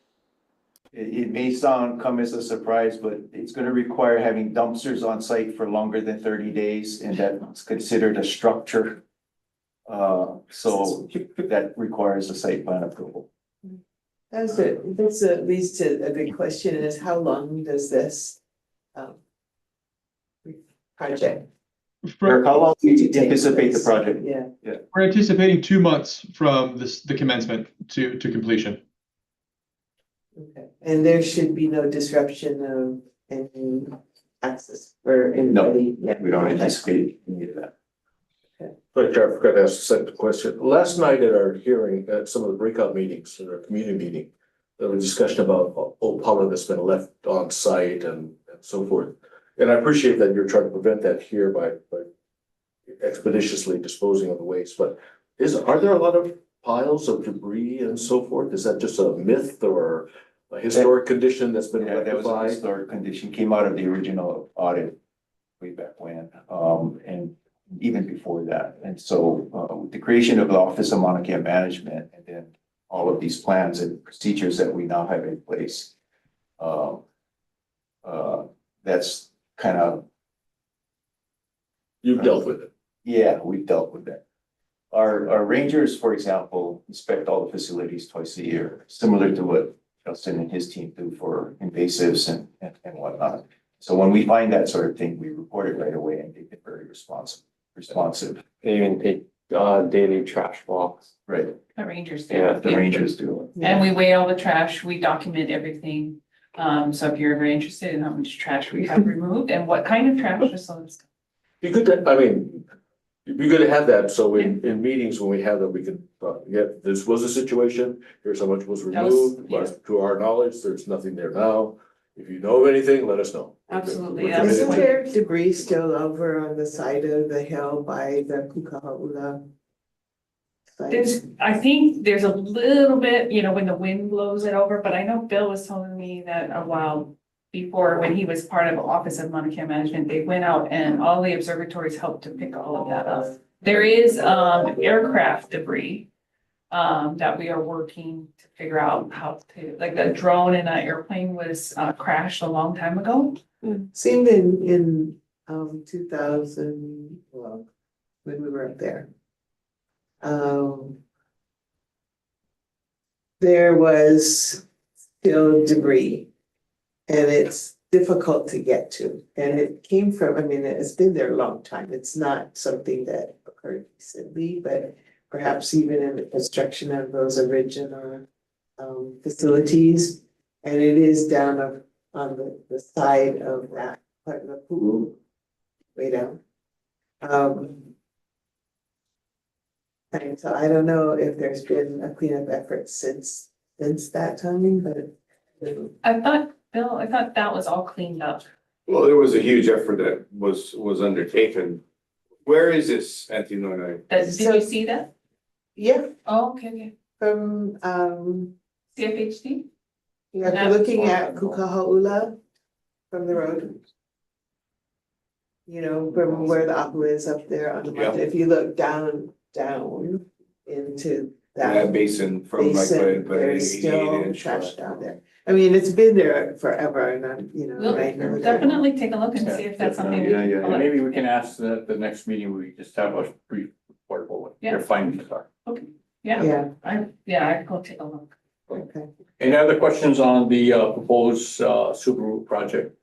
It may come as a surprise, but it's gonna require having dumpsters on site for longer than 30 days, and that's considered a structure. So that requires a site plan approval. This leads to a good question, is how long does this project Eric, how long do you To take anticipate the place. project? Yeah, We're anticipating 2 months from the commencement to completion. okay. And there should be no disruption of any access for anybody. Yeah. We don't anticipate any of that. But Chair, I forgot to ask a second question. Last night at our hearing, at some of the breakout meetings, at our community meeting, there was discussion about old pollen that's been left on site and so forth. And I appreciate that you're trying to prevent that here by expeditiously disposing of the waste, but are there a lot of piles of debris and so forth? Is that just a myth or a historic condition that's been Yeah, that was a rectified? historic condition, came out of the original audit way back when, and even before that. And so, with the creation of the Office of Mauna Kea Management and then all of these plans and procedures that we now have in place, that's kind of, You've dealt with it. yeah, we've dealt with that. Our rangers, for example, inspect all the facilities twice a year, similar to what Justin and his team do for invasives and whatnot. So when we find that sort of thing, we report it right away, and they've been very responsive. They even take daily trash walks. Right, The rangers do. Yeah, the rangers do. And we weigh all the trash, we document everything. So if you're very interested in how much trash we have removed and what kind of trash, just so it's. Be good to, I mean, it'd be good to have that, so in meetings when we have them, we can, this was a situation, here's how much was That was- removed, yeah. but to our knowledge, there's nothing there now. If you know of anything, let us know. Absolutely, We're that's committed Isn't to- there debris still over on the side of the hill by the Kukaha'ula? There's, I think there's a little bit, when the wind blows it over, but I know Bill was telling me that a while before, when he was part of Office of Mauna Kea Management, they went out and all the observatories helped to pick all of that up. There is aircraft debris that we are working to figure out how to, like a drone and an airplane was crashed a long time ago. Seemed in 2000, well, when we were up there. There was still debris. And it's difficult to get to, and it came from, I mean, it's been there a long time, it's not something that occurred recently, but perhaps even in the construction of those original facilities, and it is down on the side of that part of the pool, way down. And so I don't know if there's been a cleanup effort since that time, but I thought that was all cleaned up. Well, there was a huge effort that was undertaken. Where is this Antinonai? Did you see that? yeah, Oh, okay. from CFHD? yeah, if you're looking at Kukaha'ula from the road. You know, from where the aqua is up there on the mountain, if you look down into That that basin from like basin, by there's 88 still inch. trash down there. I mean, it's been there forever and I'm, We'll right now. definitely take a look and see if that's something. we Yeah, can yeah, pull And up. maybe we can ask the next meeting, we just have a brief report about what their findings are. Yeah, Yeah, I'd go take a look. okay. Any other questions on the proposed Subaru project?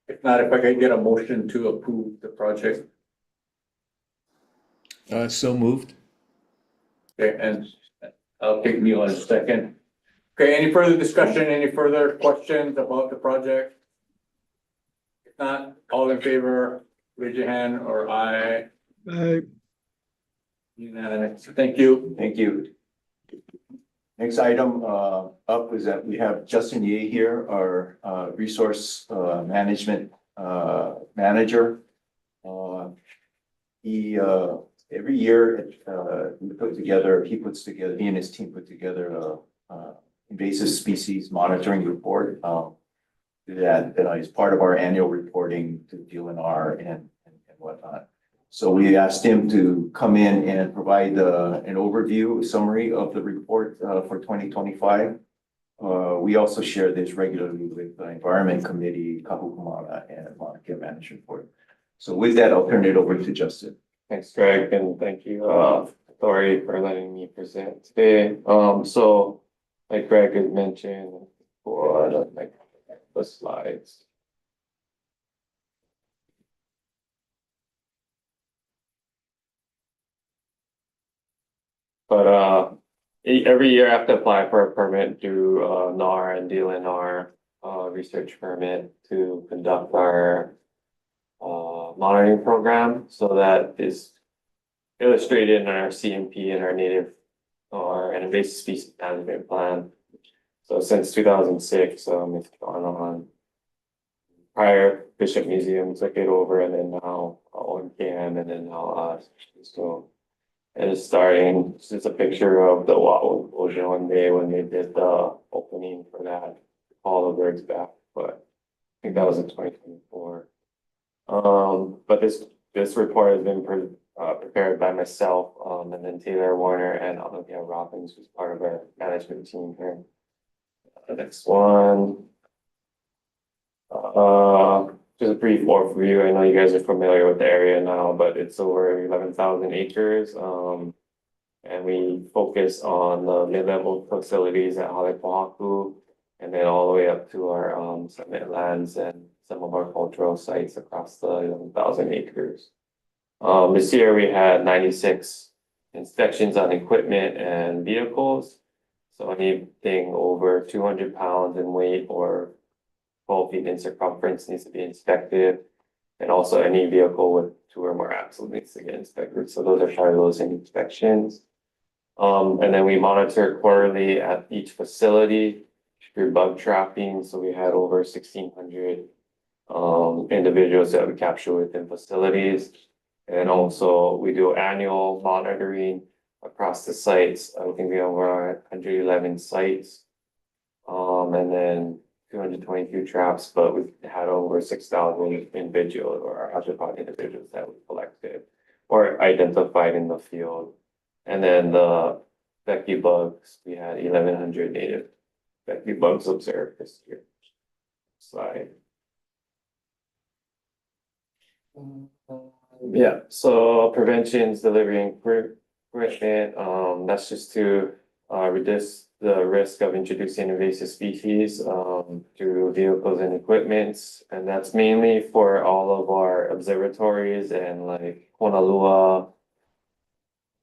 If not, if I could get a motion to approve the project, So moved. okay, and I'll take Neil as a second. Okay, any further discussion, any further questions about the project? If not, all in favor, raise your hand or aye. Unanimous, thank you. Thank you. Next item up is that we have Justin Ye here, our resource management manager. He every year he puts together, he and his team put together a invasive species monitoring report that is part of our annual reporting to DLNR and whatnot. So we asked him to come in and provide an overview, summary of the report for 2025. We also share this regularly with the Environment Committee, Kahukumana, and Mauna Kea Management Board. So with that, I'll turn it over to Justin. Thanks, Greg, and thank you, Tori, for letting me present today. So like Greg had mentioned, for the slides. But every year I have to apply for a permit through NAR and DLNR research permit to conduct our monitoring program. So that is illustrated in our CMP and our native or an invasive species management plan. So since 2006, it's gone on. Prior Bishop Museum took it over, and then now OMKM, and then now us. So it is starting. This is a picture of the Ocean one day when they did the opening for that. All the birds back, but I think that was in 2024. But this report has been prepared by myself, and then Taylor Warner and Olympia Robbins, who's part of our management team here. The next one. Just a brief overview. I know you guys are familiar with the area now, but it's over 11,000 acres. And we focus on the mid-level facilities at Haleʻi, and then all the way up to our summit lands and some of our cultural sites across the 11,000 acres. This year we had 96 inspections on equipment and vehicles. So anything over 200 pounds in weight or 12 feet in circumference needs to be inspected. And also any vehicle with 2 or more axles needs to get inspected. So those are part of those inspections. And then we monitor quarterly at each facility through bug trapping. So we had over 1,600 individuals that we capture within facilities. And also we do annual monitoring across the sites. I think we have over 111 sites. And then 222 traps, but we've had over 6,000 individuals or arthropod individuals that we collected or identified in the field. And then the Becky bugs, we had 1,100 native Becky bugs observed this year. Slide. Yeah, so preventions, delivering equipment, that's just to reduce the risk of introducing invasive species through vehicles and equipments. And that's mainly for all of our observatories and like Honolua,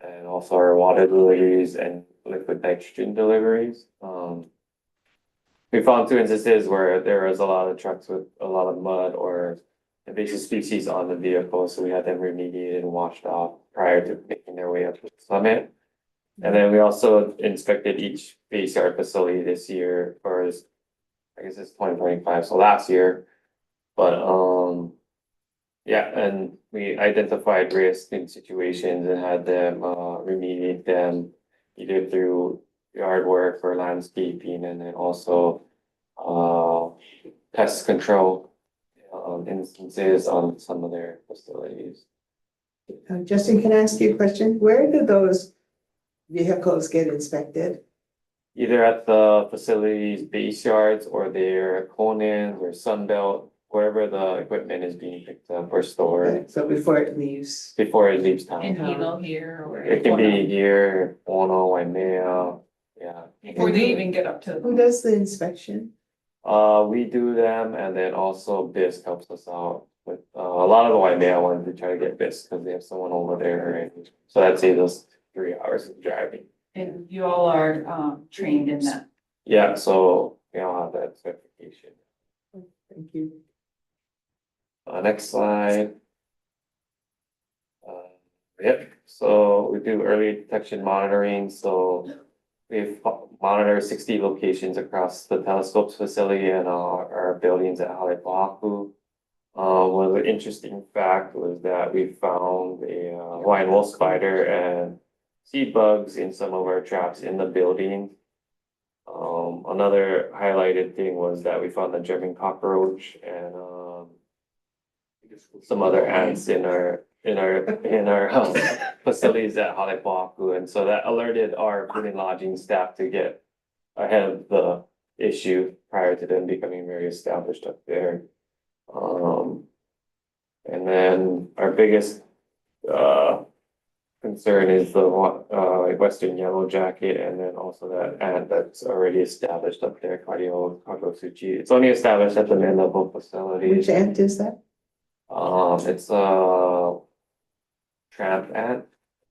and also our water deliveries and liquid nitrogen deliveries. We found 2 instances where there was a lot of trucks with a lot of mud or invasive species on the vehicle, so we had them remediated and washed off prior to making their way up to the summit. And then we also inspected each base yard facility this year, or I guess it's 2025, so last year. But yeah, and we identified risk in situations and had them remediate them either through yard work or landscaping, and then also pest control instances on some of their facilities. Justin, can I ask you a question? Where do those vehicles get inspected? Either at the facility's base yards or their Conans or Sunbelt, wherever the equipment is being picked up or stored So before it leaves. before it leaves In town. Hilo here or. It can be here, Ono, Waimea, yeah. Before they even get up to. Who does the inspection? We do them, and then also BISC helps us out with a lot of the Waimea ones. We try to get BISC because they have someone over there, and so that saves us 3 hours of driving. And you all are trained in that. Yeah, so we all have that certification. Thank you. Next slide. Yep, so we do early detection monitoring, so we've monitored 60 locations across the telescopes facility and our buildings at Haleʻi. One of the interesting fact was that we found a Hawaiian wolf spider and seed bugs in some of our traps in the building. Another highlighted thing was that we found the German cockroach and some other ants in our facilities at Haleʻi, and so that alerted our food and lodging staff to get ahead of the issue prior to them becoming very established up there. And then our biggest concern is the western yellow jacket, and then also that ant that's already established up there, Kagosuchi. It's only established at the mid-level facilities. Which ant is that? It's a tramp ant.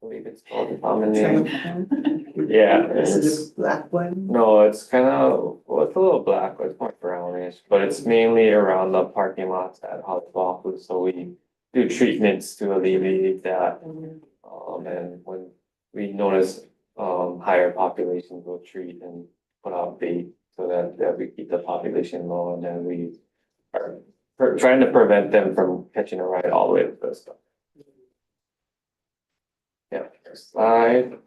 believe it's called the common name. Triangle. Yeah, This it's, is the black one. no, it's kind of, well, it's a little black, but it's more brownish, but it's mainly around the parking lots at Holly Waffle, so we do treatments to alleviate that. And when we notice, higher populations, we'll treat and put out bait so that we keep the population low, and then we are trying to prevent them from catching a ride all the way to the stuff. Yeah, next slide.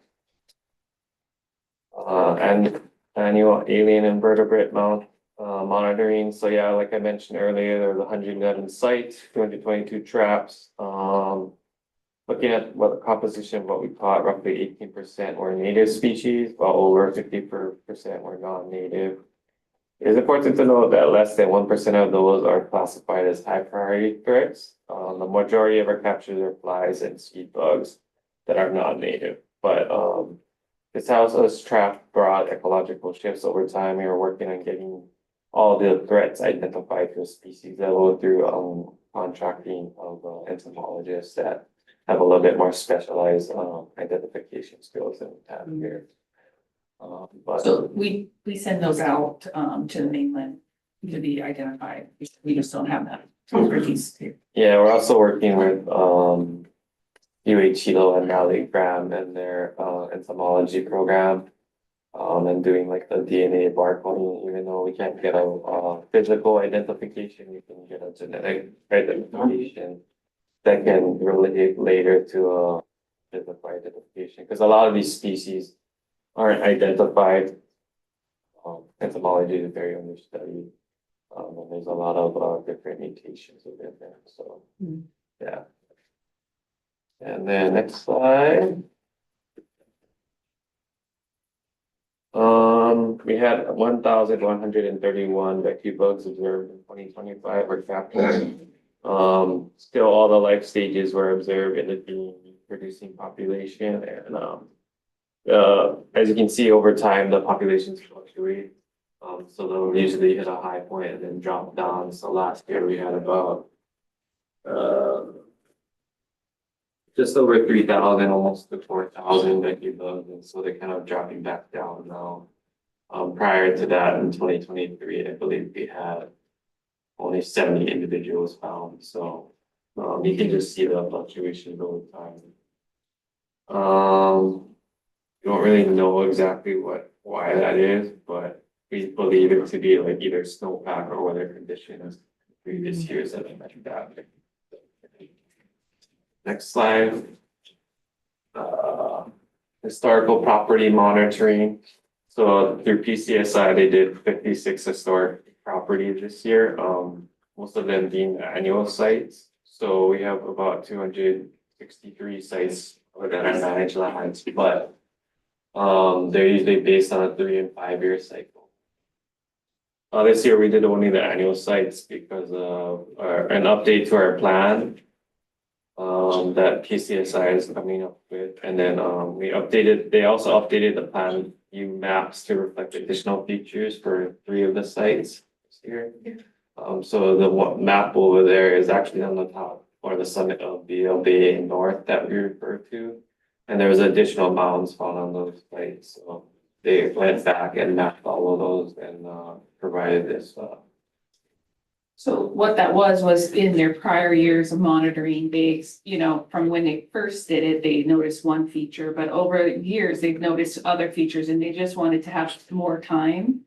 And annual alien invertebrate monitoring. So yeah, like I mentioned earlier, there's 111 sites, 222 traps. Looking at what the composition of what we caught, roughly 18% were native species, while over 50% were non-native. It is important to note that less than 1% of those are classified as high priority threats. The majority of our captures are flies and seed bugs that are non-native, but this helps us track broad ecological shifts over time. We are working on getting all the threats identified for species level through contracting of entomologists that have a little bit more specialized identification skills than we have here. But So we send those out to the mainland to be identified. We just don't have that expertise here. yeah, we're also working with UH and Malik Graham and their entomology program. And doing like the DNA barcoding, even though we can't get a physical identification, we can get a genetic identification that can relate later to a physical identification. Because a lot of these species aren't identified. Entomology is very understudied. And there's a lot of different mutations within there. So yeah. And then next slide. We had 1,131 vector bugs observed in 2025 or captured. Still all the life stages were observed in the bean producing population, and as you can see over time, the populations fluctuate. So they'll usually hit a high point and then drop down. So last year we had about just over 3,000, almost to 4,000 vector bugs, and so they're kind of dropping back down now. Prior to that, in 2023, I believe we had only 70 individuals found. So you can just see the fluctuations over time. We don't really know exactly why that is, but we believe it to be like either snowpack or weather conditions previous years that I mentioned that. Next slide. Historical property monitoring. So through PCSI, they did 56 historic properties this year, most of them being annual sites. So we have about 263 sites that are managed lands, but they're usually based on a 3 and 5 year cycle. This year we did only the annual sites because of an update to our plan that PCSI is coming up with, and then they also updated the plan view maps to reflect additional features for 3 of the sites this year. So the map over there is actually on the top or the summit of BLBA North that we refer to, and there was additional mounds found on those sites. So they went back and mapped all of those and provided this. So what that was in their prior years of monitoring, they, from when they first did it, they noticed one feature, but over years, they've noticed other features, and they just wanted to have more time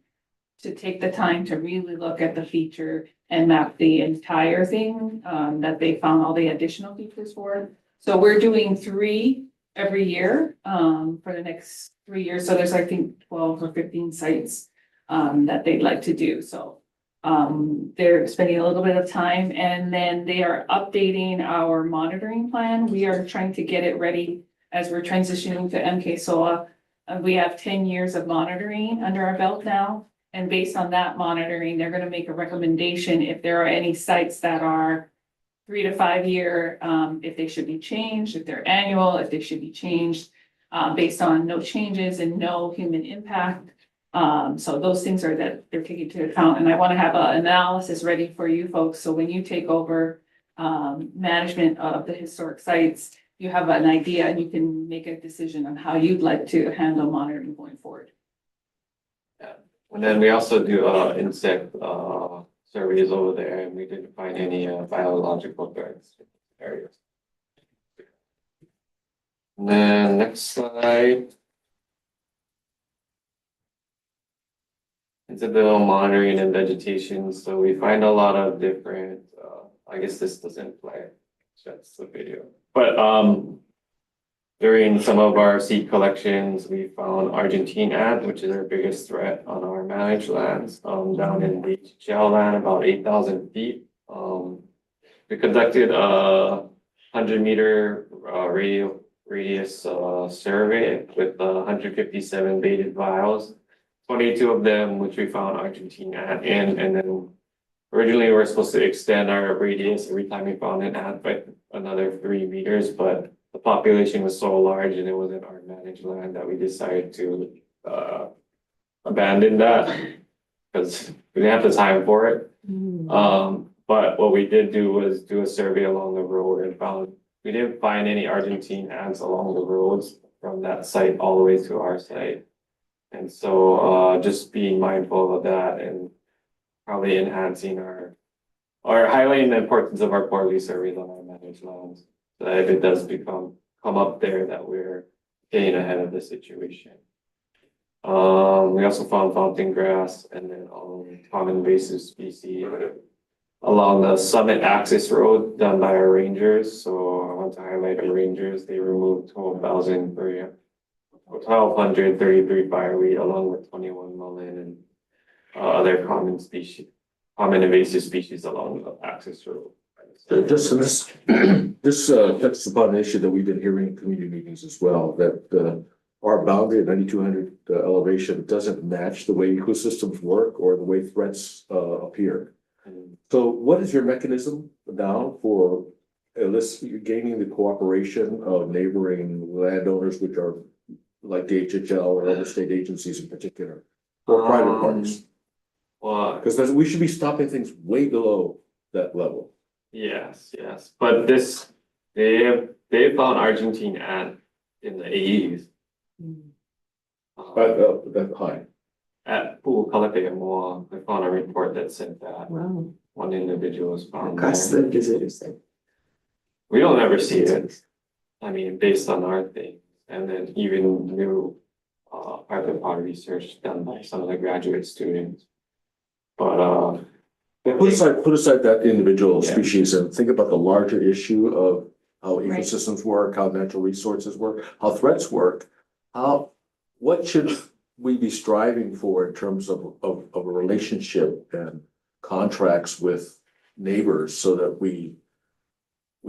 to take the time to really look at the feature and map the entire thing, that they found all the additional features for. So we're doing 3 every year, for the next 3 years. So there's, I think, 12 or 15 sites, that they'd like to do. So they're spending a little bit of time, and then they are updating our monitoring plan. We are trying to get it ready as we're transitioning to MKSOA. We have 10 years of monitoring under our belt now. And based on that monitoring, they're going to make a recommendation if there are any sites that are 3 to 5 year, if they should be changed, if they're annual, if they should be changed, based on no changes and no human impact. So those things are that they're taking into account, and I want to have an analysis ready for you folks. So when you take over management of the historic sites, you have an idea and you can make a decision on how you'd like to handle monitoring going forward. And then we also do insect surveys over there, and we didn't find any biological threats in areas. And then next slide. Incidental monitoring and vegetation. So we find a lot of different. I guess this doesn't play. That's the video. But during some of our seed collections, we found Argentine ant, which is our biggest threat on our managed lands, down in the gel land, about 8,000 feet. We conducted a 100-meter radius survey with 157 baited vials, 22 of them, which we found Argentine ant in, and then originally we were supposed to extend our radius every time we found an ant by another 3 meters, but the population was so large and it wasn't our managed land that we decided to abandon that because we didn't have the time for it. But what we did do was do a survey along the road and found we didn't find any Argentine ants along the roads from that site all the way to our site. And so just being mindful of that and probably enhancing or highlighting the importance of our quarterly surveys on our managed lands. So that if it does come up there, that we're getting ahead of the situation. We also found fountain grass and then common invasive species along the Summit Access Road done by our rangers. So I want to highlight our rangers. They removed 1,233 fireweed along with 21 mullein and other common invasive species along the access road. Just this touches upon an issue that we've been hearing in community meetings as well, that our boundary at 9,200 elevation doesn't match the way ecosystems work or the way threats appear. So what is your mechanism now for gaining the cooperation of neighboring landowners, which are like the HHL or other state agencies in particular, or private parties? Well, because we should be stopping things way below that level. Yes, but they found Argentine ant in the AEs. That high. At Pu'ukalake Moa, I found a report that said that one individual was found there. The visitors. We don't ever see it. I mean, based on our thing, and then even new private party research done by some of the graduate students. But put aside that individual species and think about the larger issue of how ecosystems work, how natural resources work, how threats work. What should we be striving for in terms of a relationship and contracts with neighbors so that we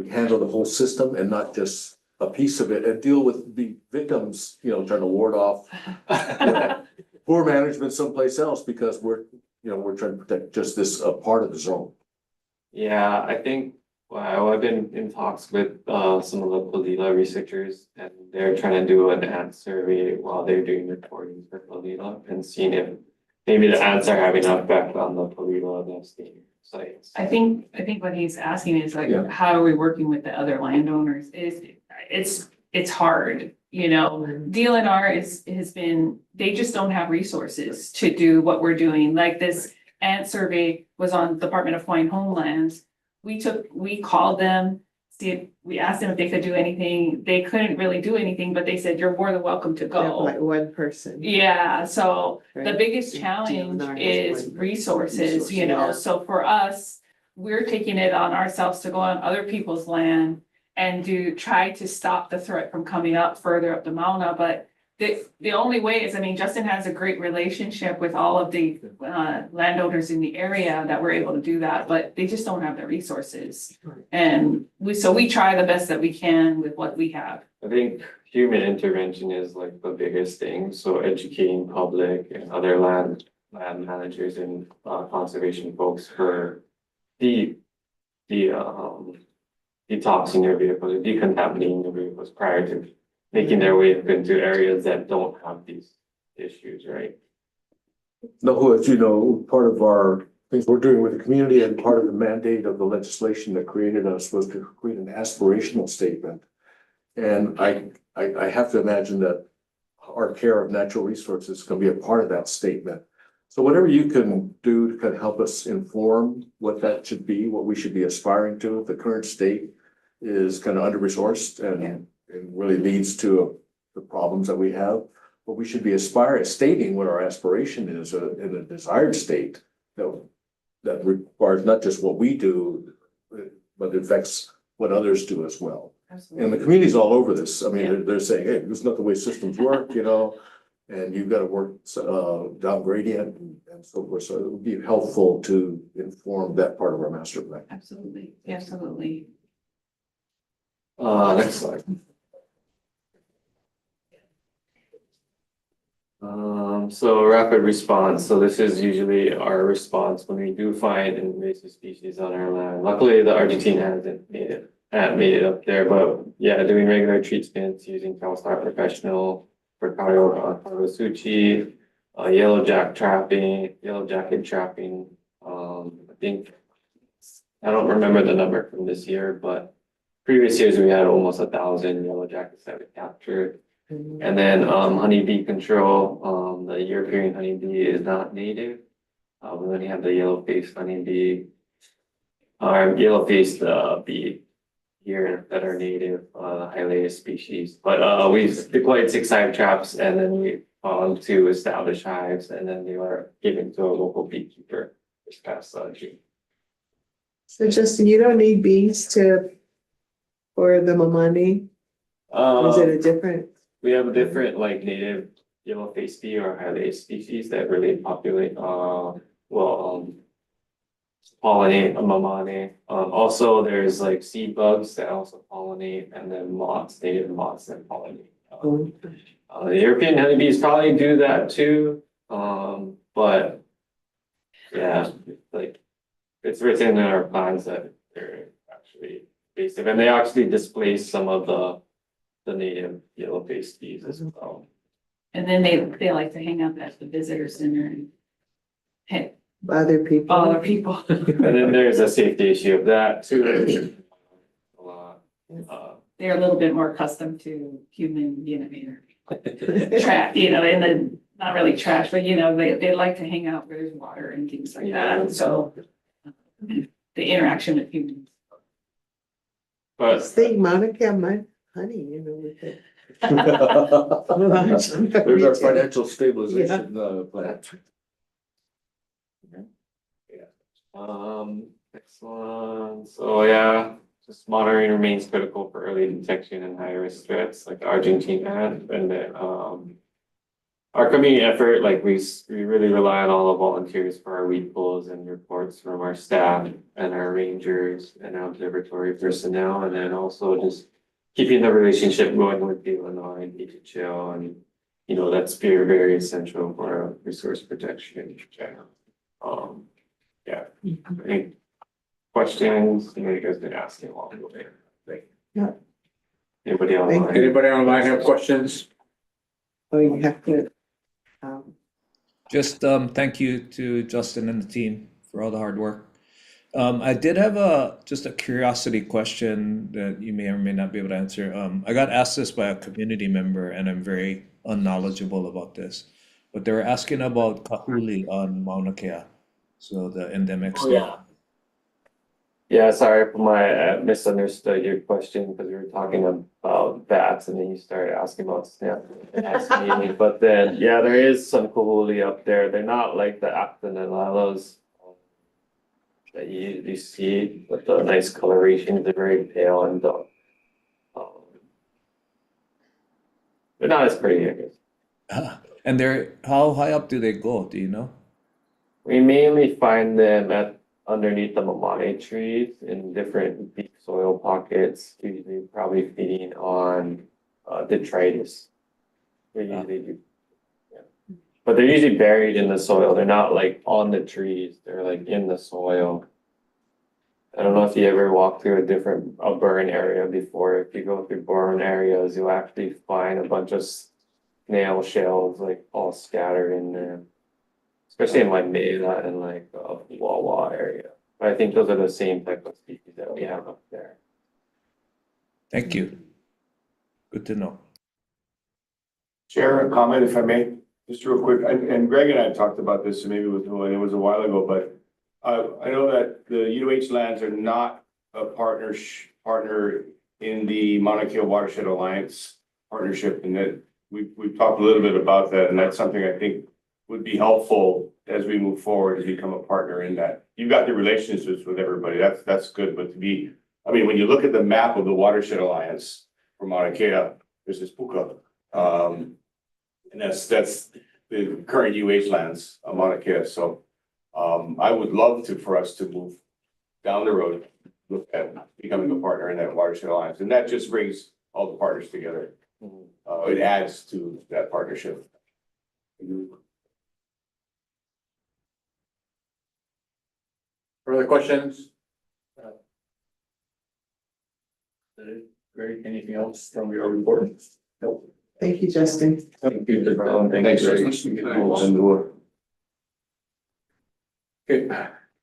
handle the whole system and not just a piece of it and deal with the victims, trying to ward off poor management someplace else because we're trying to protect just this part of the zone. yeah, I think I've been in talks with some of the Palila researchers, and they're trying to do an ant survey while they're doing reporting for Palila and seeing if maybe the ants are having an effect on the Palila nesting sites. I think what he's asking is like, how are we working with the other landowners? It's hard, DLNR has been, they just don't have resources to do what we're doing. Like this ant survey was on Department of Hawaiian Homelands. We called them, we asked them if they could do anything. They couldn't really do anything, but they said, you're more than welcome to go. Like one person. Yeah, so the Right. biggest challenge DLNR has is one resources, resource, so for us, we're taking it on ourselves to go on other people's land and try to stop the threat from coming up further up the Mauna, but the only way is, Justin has a great relationship with all of the landowners in the area that we're able to do that, but they just don't have the resources. And we try the best that we can with what we have. I think human intervention is like the biggest thing. So educating public and other land managers and conservation folks for detoxing their vehicles, decontaminating their vehicles prior to making their way up into areas that don't have these issues, right? No, as you know, part of our things we're doing with the community and part of the mandate of the legislation that created us was to create an aspirational statement And I have to imagine that our care of natural resources is gonna be a part of that statement. So whatever you can do to kind of help us inform what that should be, what we should be aspiring to, the current state is kind of under-resourced and really leads to the problems that we have. But we should be stating what our aspiration is in a desired state that requires not just what we do, but affects what others do as well. And the community's all over this. I mean, they're saying, hey, this is not the way systems work, you know, and you've got to work down gradient and so forth. So it would be helpful to inform that part of our master plan. Absolutely, absolutely. Next slide. So rapid response. So this is usually our response when we do find invasive species on our land. Luckily, the Argentine hasn't made it up there, but yeah, doing regular treatments using CalStar Professional for Karosuchi, yellow jacket trapping. I think I don't remember the number from this year, but previous years we had almost 1,000 yellow jackets that we captured. And then honeybee control, the European honeybee is not native. We only have the yellow-faced honeybee, yellow-faced bee here that are native, Hylaeus species. But we've deployed 6 hive traps and then we to establish hives, and then they were given to a local beekeeper this past June. So Justin, you don't need bees for the mamani? Is it a different? We have a different like native yellow-faced bee or Hylaeus species that really populate pollinate a mamani. Also there's like seed bugs that also pollinate, and then moths, native moths that pollinate. The European honeybees probably do that too. But yeah, like it's written in our plans that they're actually invasive, and they actually displace some of the native yellow-faced bees as well. And then they like to hang out at the visitor center and hit Other people. other people. And then there's a safety issue of that too. A lot. They're a little bit more accustomed to human, trash, and then not really trash, but they like to hang out where there's water and things like that. So the interaction with humans. But Think Monica might honey, with it. There's our financial stabilization plan. Next one. So yeah, just monitoring remains critical for early detection and high risk threats like the Argentine had. And then our community effort, like we really rely on all the volunteers for our weed pulls and reports from our staff and our rangers and our observatory personnel, and then also just keeping the relationship going with Illinois and DHL, and that's very, very essential for resource protection. Yeah. Any questions? You guys been asking along the way. Yeah. Anybody online? Anybody online have questions? Oh, you have to. Just thank you to Justin and the team for all the hard work. I did have just a curiosity question that you may or may not be able to answer. I got asked this by a community member, and I'm very unknowledgeable about this, but they were asking about kahuli on Mauna Kea, so the endemic snake. Yeah, sorry for I misunderstood your question because we were talking about bats and then you started asking about snails. But then, yeah, there is some kahuli up there. They're not like the Actinellallas that you usually see with the nice coloration. They're very pale and they're not as pretty, I guess. And how high up do they go? Do you know? We mainly find them underneath the mamane trees in different deep soil pockets, usually probably feeding on detritus. They usually do. Yeah. But they're usually buried in the soil. They're not like on the trees. They're like in the soil. I don't know if you ever walked through a burn area before. If you go through burn areas, you'll actually find a bunch of snail shells like all scattered in there. Especially in like Mesa and like Wawa area. But I think those are the same type of species that we have up there. Thank you. Good to know. Chair, a comment if I may, just real quick, and Greg and I talked about this, maybe it was a while ago, but I know that the UH lands are not a partner in the Mauna Kea Watershed Alliance partnership, and that we've talked a little bit about that, and that's something I think would be helpful as we move forward to become a partner in that. You've got the relationships with everybody, that's good, but when you look at the map of the Watershed Alliance for Mauna Kea, there's this puka. And that's the current UH lands of Mauna Kea. So I would love for us to move down the road, look at becoming a partner in that Watershed Alliance. And that just brings all the partners together. It adds to that partnership. Further questions? Great, anything else from your report? Nope. Thank you, Justin. Thank you, Mr. Brown. Thanks, Okay,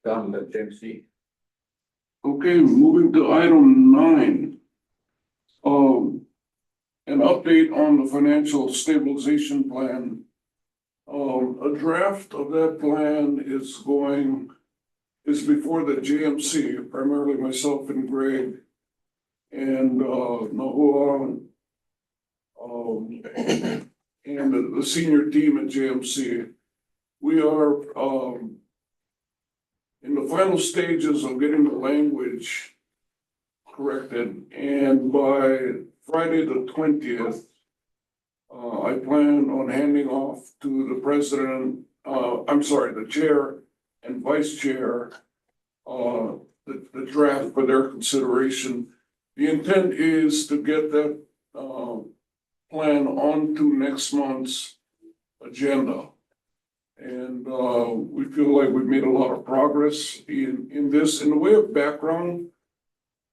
down to James C. Okay, moving to item 9. An update on the financial stabilization plan. A draft of that plan is before the JMC, primarily myself and Greg and Nahua, and the senior team at JMC. We are in the final stages of getting the language corrected, and by Friday the 20th, I plan on handing off to the president, the chair and vice chair, the draft for their consideration. The intent is to get that plan onto next month's agenda. And we feel like we've made a lot of progress in this. In the way of background,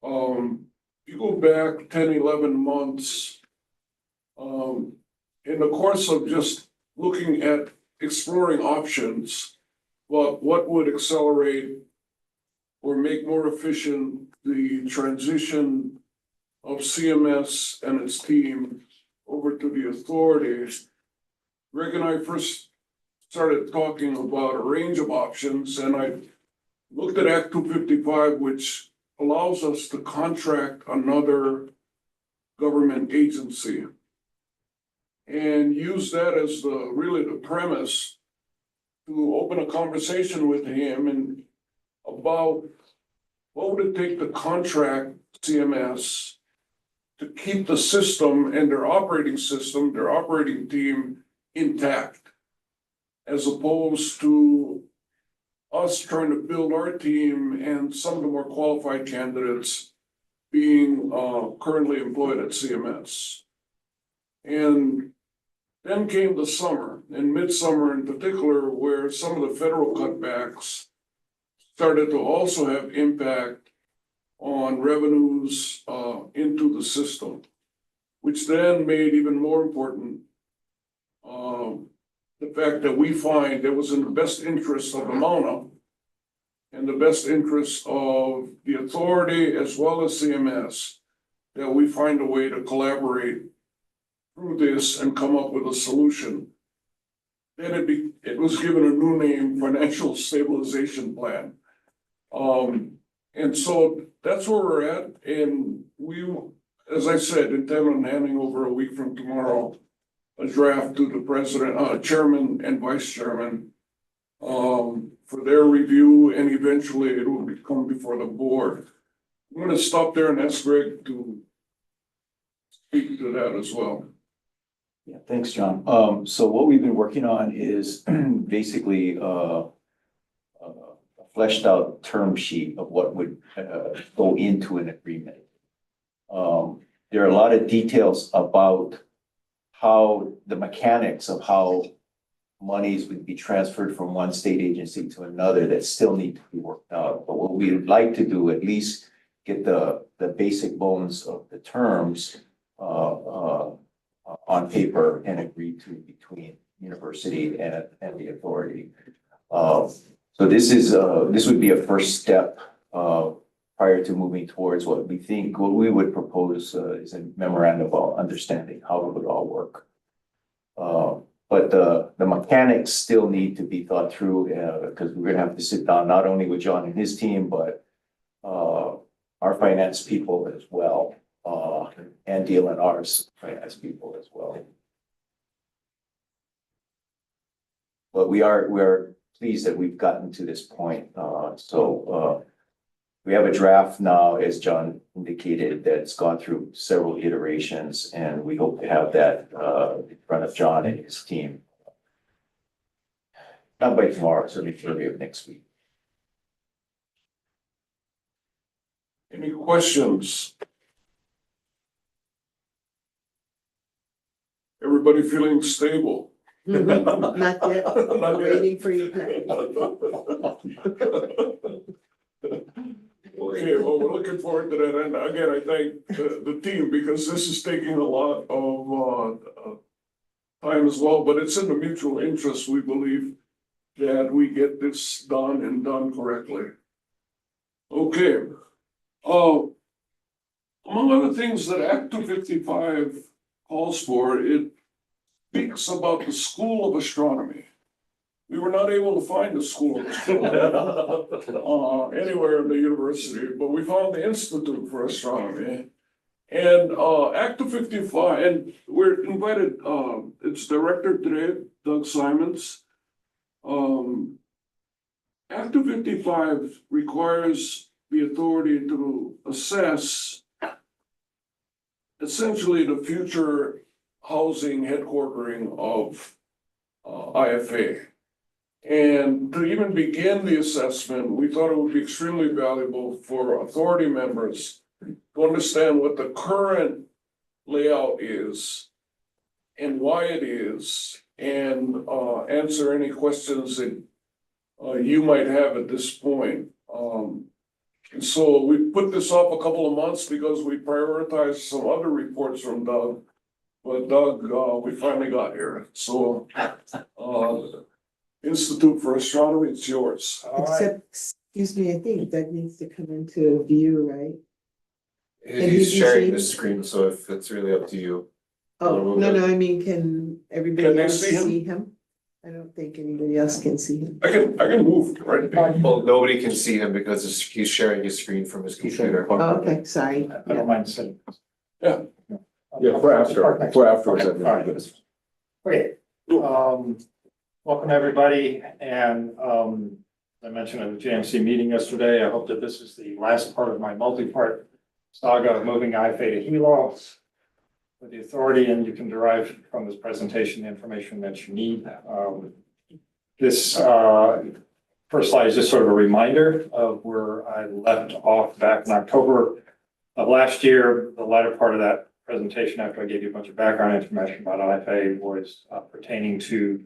if you go back 10, 11 months, in the course of just looking at exploring options, what would accelerate or make more efficient the transition of CMS and its team over to the authorities, Greg and I first started talking about a range of options, and I looked at Act 255, which allows us to contract another government agency, and use that as the premise to open a conversation with him and about what would it take to contract CMS to keep the system and their operating team intact, as opposed to us trying to build our team and some of the more qualified candidates being currently employed at CMS. And then came the summer, and midsummer in particular, where some of the federal cutbacks started to also have impact on revenues into the system, which then made even more important the fact that we find it was in the best interest of the Mauna and the best interest of the authority as well as CMS that we find a way to collaborate through this and come up with a solution. Then it was given a new name, Financial Stabilization Plan. And so that's where we're at. And we, as I said, intend on handing over a week from tomorrow a draft to the president, chairman and vice chairman for their review, and eventually it will come before the board. I'm going to stop there and ask Greg to speak to that as well. Yeah, thanks, John. So what we've been working on is basically a fleshed out term sheet of what would go into an agreement. There are a lot of details about how the mechanics of how monies would be transferred from one state agency to another that still need to be worked out. But what we would like to do, at least get the basic bones of the terms on paper and agreed to between university and the authority. So this would be a first step prior to moving towards what we would propose is a memorandum of understanding how it would all work. But the mechanics still need to be thought through, because we're gonna have to sit down not only with John and his team, but our finance people as well, and DLNR's finance people as well. But we are pleased that we've gotten to this point. We have a draft now, as John indicated, that's gone through several iterations, and we hope to have that in front of John and his team. Not by tomorrow, certainly early of next week. Any questions? Everybody feeling stable? Not yet, Not yet. waiting for you. Okay, well, we're looking forward to that, and again, I thank the team, because this is taking a lot of time as well, but it's in the mutual interest, we believe, that we get this done and done correctly. Okay. Among other things that Act 255 calls for, it speaks about the School of Astronomy. We were not able to find the School of Astronomy anywhere in the university, but we found the Institute for Astronomy. And Act 255, and we're invited, its director today, Doug Simons. Act 255 requires the authority to assess essentially the future housing headquartering of IFA. And to even begin the assessment, we thought it would be extremely valuable for authority members to understand what the current layout is and why it is, and answer any questions that you might have at this point. And so we put this off a couple of months because we prioritized some other reports from Doug. But Doug, we finally got here. So Institute for Astronomy, it's yours. Except, excuse me, I think Doug needs to come into view, right? Can he He's be sharing seen? the screen, so if it's really up to you. Oh, no, I mean, can everybody Can they else see him? see him? I don't think anybody else can see him. I can move right there. Well, nobody can see him because he's sharing his screen from his computer. Oh, okay, sorry. I don't mind saying. Yeah. Yeah, for afterwards. Okay, welcome everybody, and I mentioned at the JMC meeting yesterday, I hope that this is the last part of my multi-part saga of moving IFA to Hilo with the authority, and you can derive from this presentation the information that you need. This first slide is just sort of a reminder of where I left off back in October of last year. The latter part of that presentation, after I gave you a bunch of background information about IFA, was pertaining to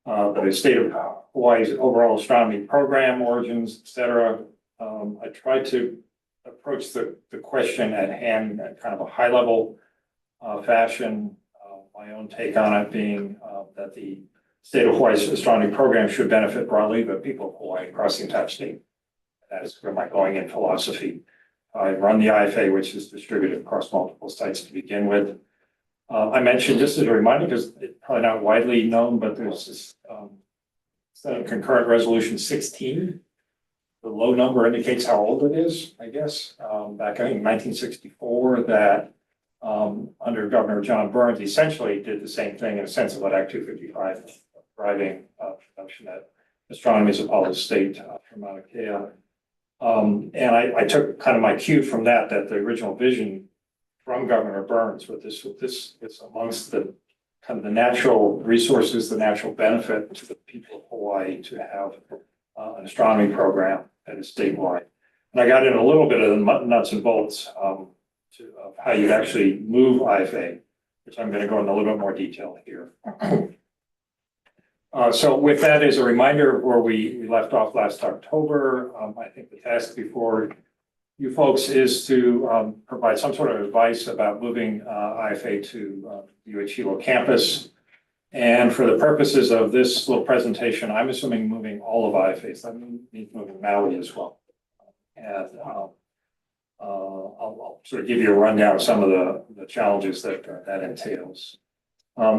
the state of Hawaii's overall astronomy program, origins, et cetera. I tried to approach the question at hand at kind of a high level fashion. My own take on it being that the state of Hawaii's astronomy program should benefit broadly the people of Hawaii across the entire state. That is my going in philosophy. I run the IFA, which is distributed across multiple sites to begin with. I mentioned, just as a reminder, because it's probably not widely known, but there's this Senate Concurrent Resolution 16. The low number indicates how old it is, I guess. Back in 1964, that under Governor John Burns essentially did the same thing in a sense of what Act 255, driving production at Astronomy as a Policy State from Mauna Kea. And I took kind of my cue from that the original vision from Governor Burns with this amongst the kind of the natural resources, the natural benefit to the people of Hawaii to have an astronomy program that is statewide. And I got in a little bit of the nuts and bolts of how you'd actually move IFA, which I'm going to go into a little bit more detail here. So with that as a reminder of where we left off last October, I think the task before you folks is to provide some sort of advice about moving IFA to UH Hilo campus. And for the purposes of this little presentation, I'm assuming moving all of IFA. So that means moving Maui as well. And sort of give you a rundown of some of the challenges that entails.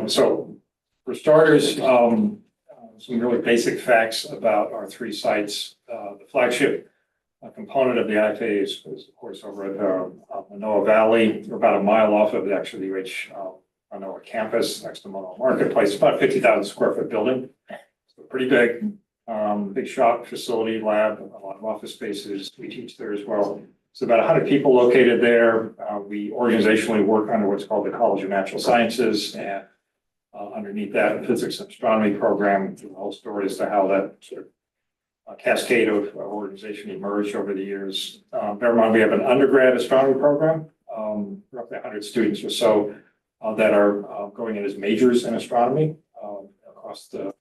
So for starters, some really basic facts about our three sites. The flagship component of the IFA is of course over at Manoa Valley. We're about a mile off of actually the Manoa campus next to Manoa Marketplace, about a 50,000 square foot building. So pretty big, big shop, facility, lab, a lot of office spaces. We teach there as well. So about 100 people located there. We organizationally work under what's called the College of Natural Sciences, and underneath that, the physics and astronomy program. The whole story as to how that sort of cascade of organization emerged over the years. Bear in mind, we have an undergrad astronomy program, roughly 100 students or so that are going in as majors in astronomy across that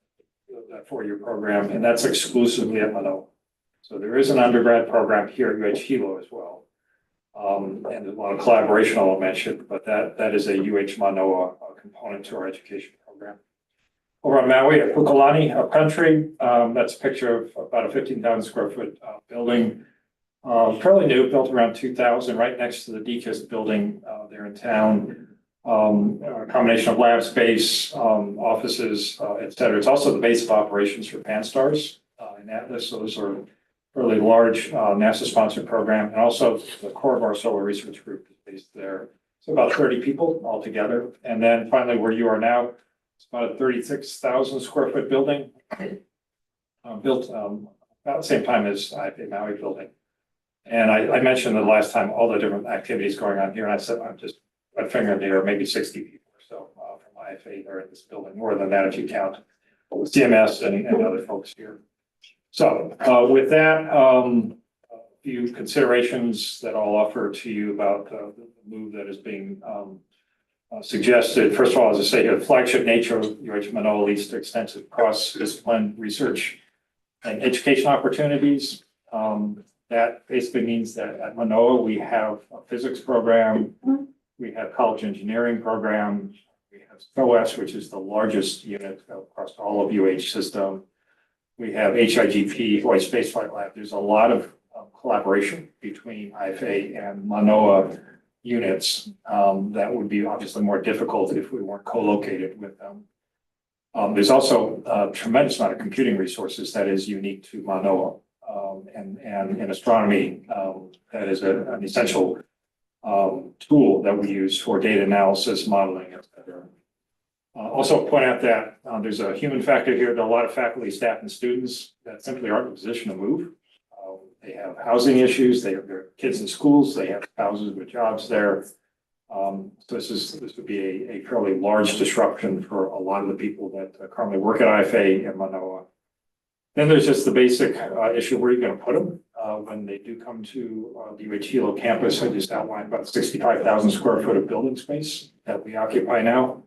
4-year program, and that's exclusively at Manoa. So there is an undergrad program here at UH Hilo as well. And there's a lot of collaboration I'll mention, but that is a UH Manoa component to our education program. Over on Maui at Pukalani Upcountry, that's a picture of about a 15,000 square foot building. Fairly new, built around 2000, right next to the DKIS building there in town. A combination of lab space, offices, et cetera. It's also the base of operations for PanSTARRS in Atlas. So those are really large NASA-sponsored program, and also the core of our solar research group is based there. So about 30 people altogether. And then finally, where you are now, it's about a 36,000 square foot building, built about the same time as IFA Maui building. And I mentioned the last time all the different activities going on here, and I said I figured there are maybe 60 people or so from IFA there in this building, more than that if you count CMS and other folks here. So with that, a few considerations that I'll offer to you about the move that is being suggested. First of all, as I say here, the flagship nature of UH Manoa leads to extensive cross-discipline research and education opportunities. That basically means that at Manoa, we have a physics program, we have college engineering program, we have SOAS, which is the largest unit across all of UH system. We have HIGP, Hawaii Space Flight Lab. There's a lot of collaboration between IFA and Manoa units that would be obviously more difficult if we weren't co-located with them. There's also a tremendous amount of computing resources that is unique to Manoa, and in astronomy, that is an essential tool that we use for data analysis, modeling, et cetera. Also point out that there's a human factor here. There are a lot of faculty, staff, and students that simply aren't in a position to move. They have housing issues. They have their kids in schools. They have spouses with jobs there. So this would be a fairly large disruption for a lot of the people that currently work at IFA and Manoa. Then there's just the basic issue: where are you going to put them when they do come to the UH Hilo campus? I just outlined about 65,000 square foot of building space that we occupy now.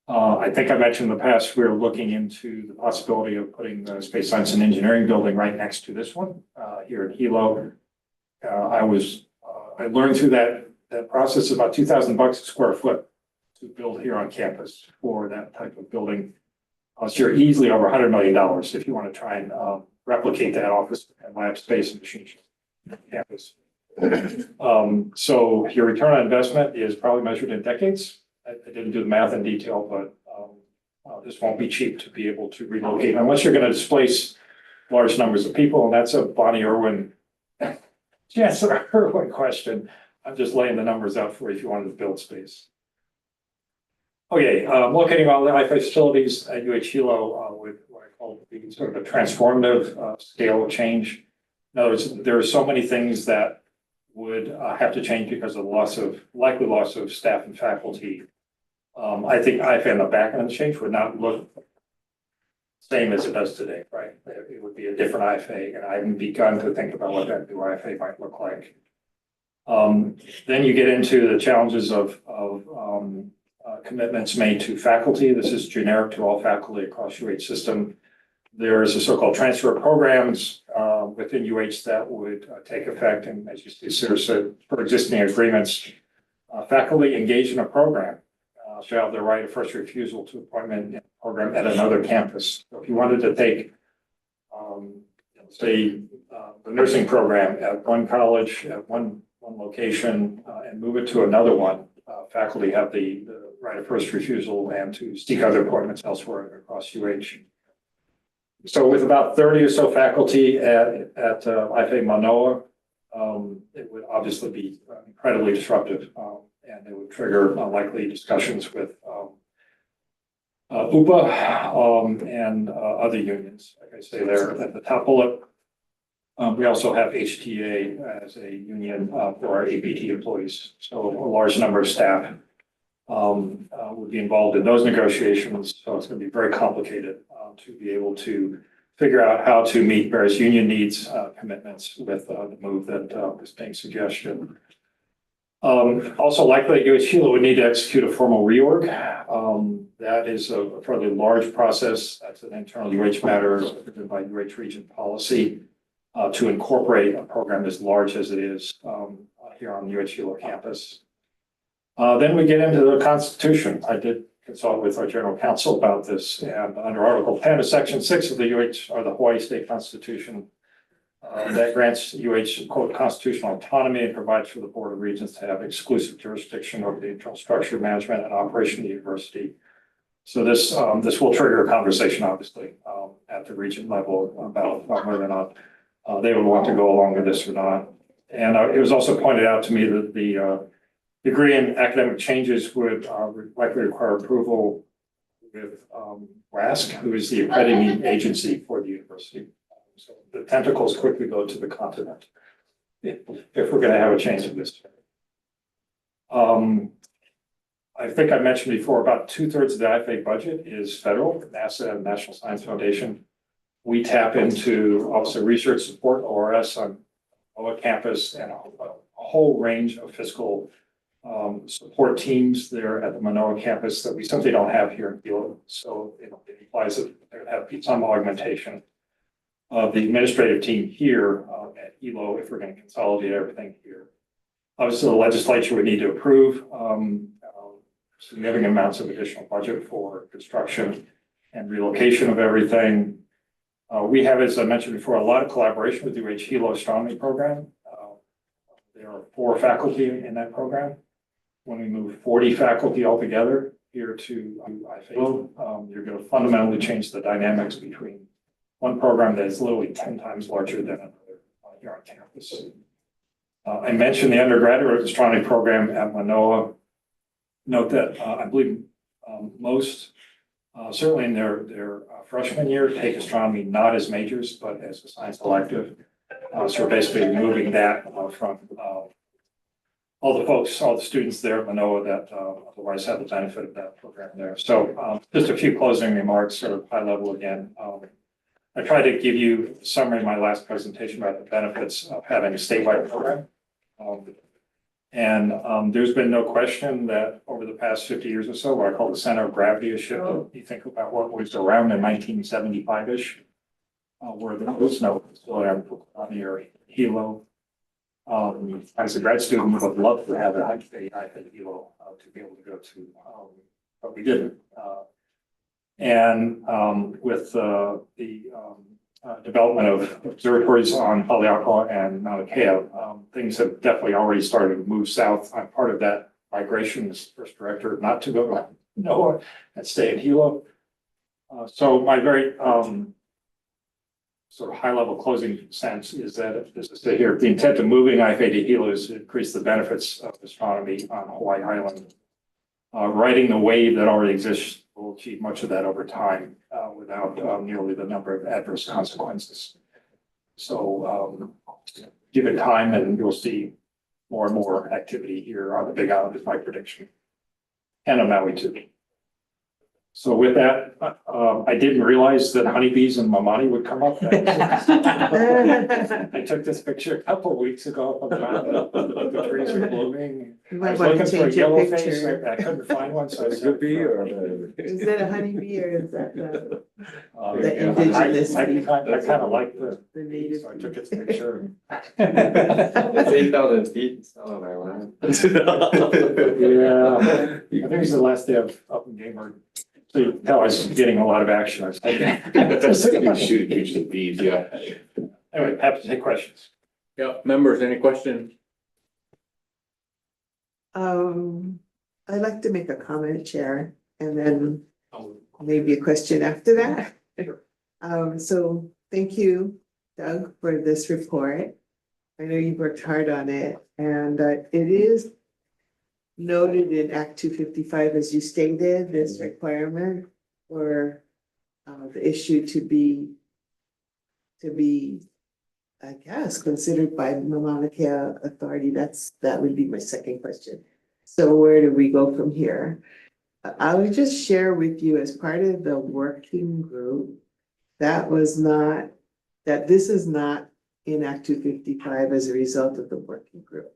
I think I mentioned in the past, we're looking into the possibility of putting the Space Science and Engineering building right next to this one here in Hilo. I learned through that process about $2,000 a square foot to build here on campus for that type of building. So you're easily over $100 million if you want to try and replicate that office and lab space and machine campus. So your return on investment is probably measured in decades. I didn't do the math in detail, but this won't be cheap to be able to relocate unless you're going to displace large numbers of people. And that's a Bonnie Irwin, Chancellor Irwin question. I'm just laying the numbers out for you if you wanted to build space. Okay, locating all the IFA facilities at UH Hilo with what I call sort of a transformative scale of change. In other words, there are so many things that would have to change because of the likely loss of staff and faculty. I think IFA on the back end of the change would not look the same as it does today, right? It would be a different IFA, and I haven't begun to think about what that new IFA might look like. Then you get into the challenges of commitments made to faculty. This is generic to all faculty across UH system. There's a so-called transfer of programs within UH that would take effect, and as you see, Sarah said, for existing agreements, faculty engaged in a program shall have the right of first refusal to appointment in a program at another campus. So if you wanted to take, say, the nursing program at one college, at one location and move it to another one, faculty have the right of first refusal and to seek other appointments elsewhere across UH. So with about 30 or so faculty at IFA Manoa, it would obviously be incredibly disruptive, and it would trigger likely discussions with UPA and other unions. Like I say there at the top bullet, we also have HTA as a union for our APT employees. So a large number of staff would be involved in those negotiations. So it's going to be very complicated to be able to figure out how to meet various union needs, commitments with the move that is being suggested. Also likely UH Hilo would need to execute a formal reorg. That is a fairly large process. That's an internal UH matter driven by UH region policy to incorporate a program as large as it is here on UH Hilo campus. Then we get into the Constitution. I did consult with our general counsel about this, and under Article 10 of Section 6 of the UH or the Hawaii State Constitution, that grants UH quote constitutional autonomy and provides for the Board of Regents to have exclusive jurisdiction over the internal structure, management, and operation of the university. So this will trigger a conversation, obviously, at the regent level about whether or not they would want to go along with this or not. And it was also pointed out to me that the degree in academic changes would likely require approval with WASC, who is the accrediting agency for the university. So the tentacles quickly go to the continent if we're going to have a change of this. I think I mentioned before, about 2/3 of the IFA budget is federal, NASA and National Science Foundation. We tap into also research support, ORS, on our campus, and a whole range of fiscal support teams there at the Manoa campus that we simply don't have here in Hilo. So it implies that there would have to be some augmentation of the administrative team here at Hilo if we're going to consolidate everything here. Obviously, the legislature would need to approve significant amounts of additional budget for construction and relocation of everything. We have, as I mentioned before, a lot of collaboration with the UH Hilo astronomy program. There are 4 faculty in that program. When we move 40 faculty altogether here to IFA, you're going to fundamentally change the dynamics between one program that is literally 10 times larger than another here on campus. I mentioned the undergraduate astronomy program at Manoa. Note that I believe most, certainly in their freshman year, take astronomy not as majors, but as a science elective. So we're basically removing that from all the students there at Manoa that otherwise have the benefit of that program there. So just a few closing remarks, sort of high level again. I tried to give you a summary in my last presentation about the benefits of having a statewide program. There's been no question that over the past 50 years or so, what I call the center of gravity has shifted. You think about what was around in 1975-ish, where there was no facility near Hilo. As a grad student, would love to have I at Hilo to be able to go to, but we didn't. With the development of observatories on Haleakala and Mauna Kea, things have definitely already started to move south. I'm part of that migration as first director, not to go to NOAA and stay in Hilo. So my very sort of high level closing sense is that, as I say here, the intent of moving IFA to Hilo is to increase the benefits of astronomy on Hawaii Island. Riding the wave that already exists will achieve much of that over time without nearly the number of adverse consequences. So give it time and you'll see more and more activity here on the Big Island is my prediction. And on Maui too. So with that, I didn't realize that honeybees and mamani would come up. I took this picture a couple of weeks ago of the trees are blooming. You I might was want to looking for a change your yellow face. picture. I couldn't find one, so I Is it a bee or? Is that a honeybee or is that the yeah, indigenous I bee? kind of like the native? so I took its picture. It's 8,000 feet. It's not on Island. Yeah, I think it's the last day of up in Gamer. So you can tell I was getting a lot of action. I was Shoot the bees, yeah. Anyway, happy to take questions. Yeah, members, any questions? I'd like to make a comment, Chair, and then maybe a question after that. So thank you, Doug, for this report. I know you worked hard on it, and it is noted in Act 255, as you stated, this requirement for the issue to be, I guess, considered by the Mauna Kea Authority. That would be my second question. So where do we go from here? I would just share with you as part of the working group, that this is not in Act 255 as a result of the working group.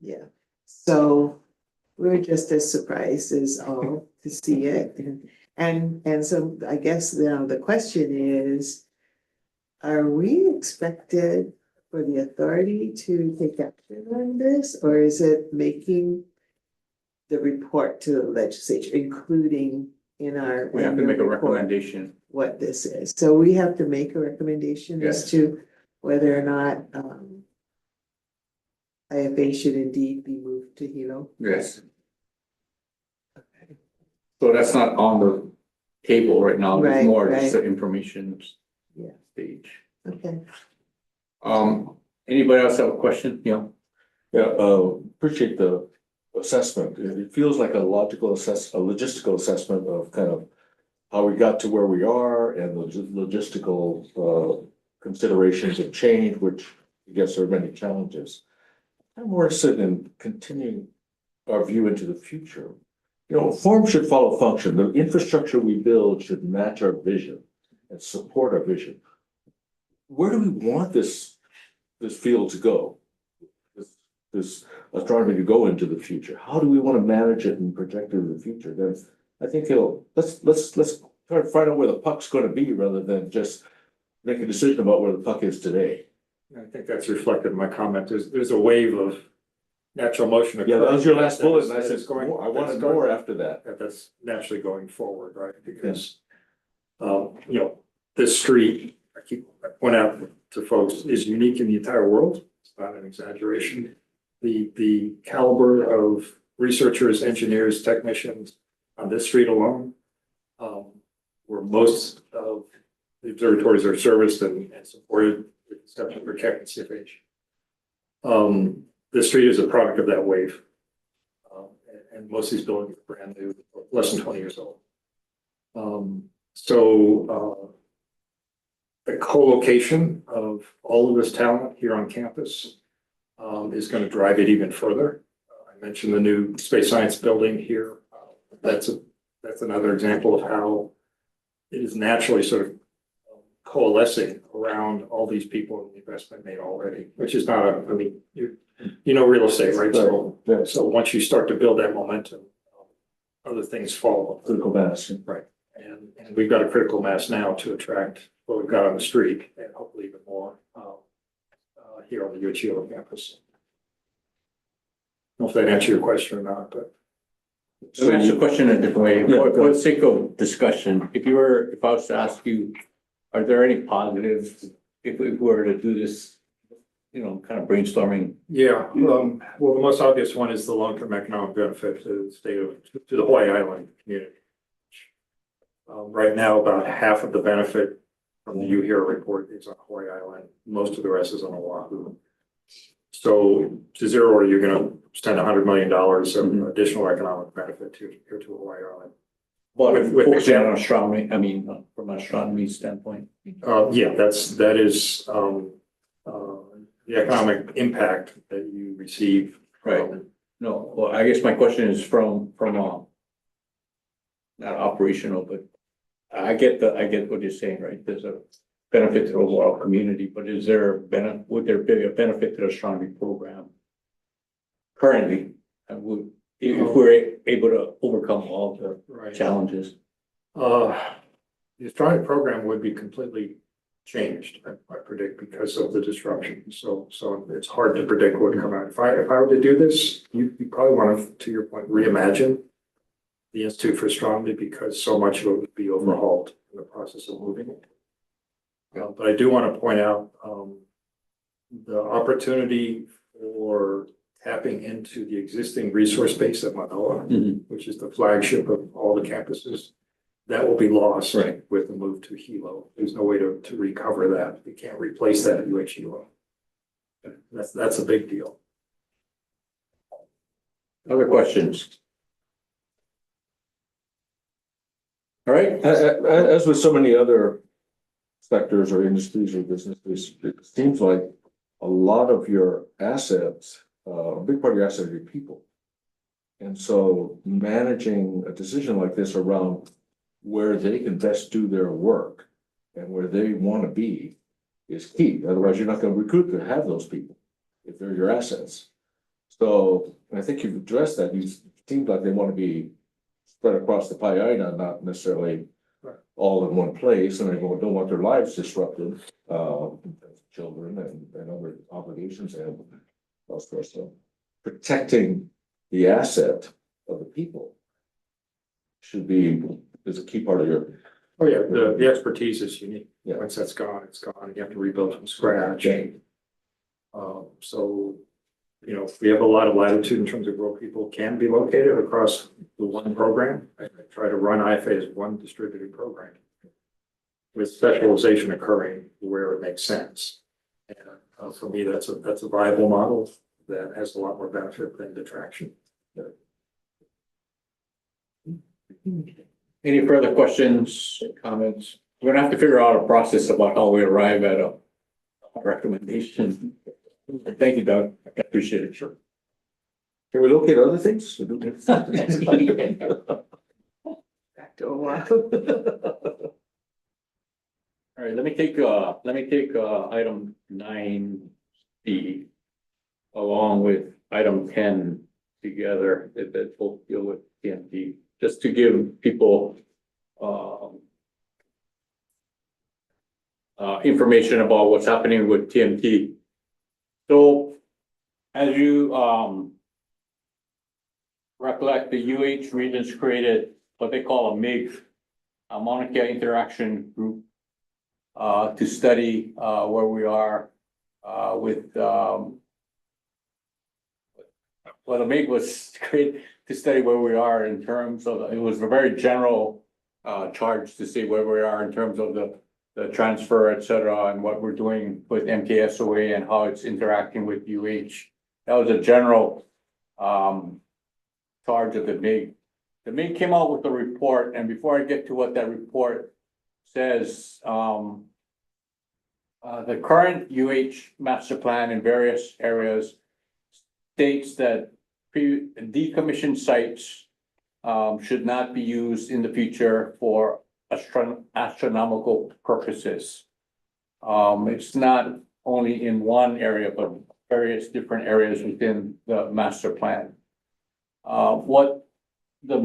Yeah, so we're just as surprised as all to see it. And so I guess now the question is, are we expected for the authority to take action on this, or is it making the report to the legislature, including in our We have to make a annual report recommendation. what this is? So we have to make a recommendation as Yes. to whether or not IFA should indeed be moved to Hilo. Yes. So that's not on the table right now. It's Right, more just right. the information Yeah. stage. Okay. Anybody else have a question? Yeah. Yeah, appreciate the assessment. It feels like a logistical assessment of kind of how we got to where we are and the logistical considerations of change, which I guess there are many challenges. I'm more interested in continuing our view into the future. You know, form should follow function. The infrastructure we build should match our vision and support our vision. Where do we want this field to go? This astronomy to go into the future? How do we want to manage it and project it in the future? Then I think let's try to find out where the puck's going to be rather than just make a decision about where the puck is today. I think that's reflected in my comment. There's a wave of natural motion. Yeah, that was your last bullet, and I That said, is going- I wanted that's going- more after that. That's naturally going forward, right? Because, this street, I point out to folks, is unique in the entire world. It's not an exaggeration. The caliber of researchers, engineers, technicians on this street alone, where most of the observatories are serviced and supported, with the exception for Keck and CFH. This street is a product of that wave. And most of these buildings are brand new, less than 20 years old. The co-location of all of this talent here on campus is going to drive it even further. I mentioned the new space science building here. That's another example of how it is naturally sort of coalescing around all these people and the investment made already, which is not real estate, right? So once you start to build that momentum, other things follow. Critical mass. Right. And we've got a critical mass now to attract what we've got on the street and hopefully even more here on the UHEO campus. I don't know if that answered your question or not, but. So ask the question a different way. For the sake of discussion, if I was to ask you, are there any positives if we were to do this, kind of brainstorming? Yeah, well, the most obvious one is the long-term economic benefit to the state to the Hawaii Island community. Right now, about half of the benefit from the UHERO report is on Hawaii Island. Most of the rest is on Oahu. So to zero order, you're going to spend $100 million of additional economic benefit to Hawaii Island. But focusing on astronomy, from an astronomy standpoint. That is the economic impact that you receive. Right. No, well, I guess my question is from not operational, but I get what you're saying, right? There's a benefit to the overall community, but would there be a benefit to the astronomy program currently? If we're able to overcome all the challenges? The astronomy program would be completely changed, I predict, because of the disruption. So it's hard to predict what would come out. If I were to do this, you probably want to your point, reimagine the Institute for Astronomy, because so much of it would be overhauled in the process of moving it. But I do want to point out the opportunity for tapping into the existing resource base at Manoa, which is the flagship of all the campuses. That will be lost Right. with the move to Hilo. There's no way to recover that. You can't replace that at UH Hilo. That's a big deal. Other questions? All right, As with so many other sectors or industries or businesses, it seems like a lot of your assets, a big part of your assets are your people. And so managing a decision like this around where they can best do their work and where they want to be is key. Otherwise, you're not going to recruit to have those people if they're your assets. So I think you've addressed that. You seem like they want to be spread across the Paeaina, not necessarily all in one place, and they don't want their lives disrupted, children and other obligations they have elsewhere. So protecting the asset of the people is a key part of your. Oh, yeah, the expertise is unique. Yeah. Once that's gone, it's gone. You have to rebuild from scratch. So, you know, we have a lot of latitude in terms of where people can be located across the one program. I try to run IFA as one distributed program with specialization occurring where it makes sense. And for me, that's a viable model that has a lot more benefit than detraction. any further questions, comments? We're gonna have to figure out a process about how we arrive at a recommendation. Thank you, Doug. I appreciate it. Sure. Can we locate other things? Back to a while. All right, let me take item 9B along with item 10 together that both deal with TNT, just to give people information about what's happening with TNT. So as you recollect, the UH Regents created what they call a MIG, a Mauna Kea Interaction Group, to study where we are with well, the MIG was created to study where we are in terms of, it was a very general charge to see where we are in terms of the transfer, et cetera, and what we're doing with MKSOA and how it's interacting with UH. That was a general charge of the MIG. The MIG came out with a report, and before I get to what that report says, the current UH master plan in various areas states that decommissioned sites should not be used in the future for astronomical purposes. It's not only in one area, but various different areas within the master plan. What the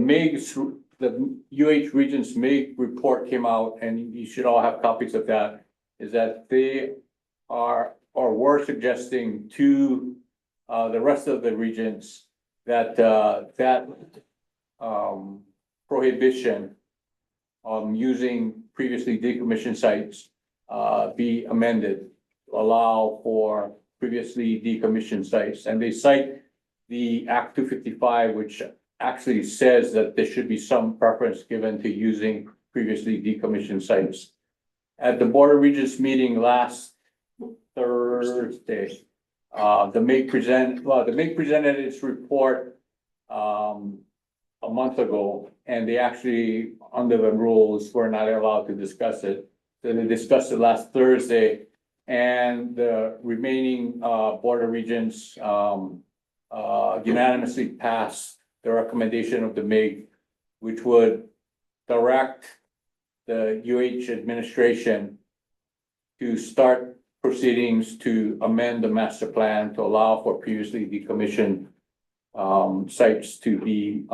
UH Regents MIG report came out, and you should all have copies of that, is that they are or were suggesting to the rest of the regions that prohibition on using previously decommissioned sites be amended to allow for previously decommissioned sites. And they cite the Act 255, which actually says that there should be some preference given to using previously decommissioned sites. At the Board of Regents meeting last Thursday, the MIG presented its report a month ago, and they actually, under the rules, were not allowed to discuss it. So they discussed it last Thursday, and the remaining Board of Regents unanimously passed the recommendation of the MIG, which would direct the UH administration to start proceedings to amend the master plan to allow for previously decommissioned sites to be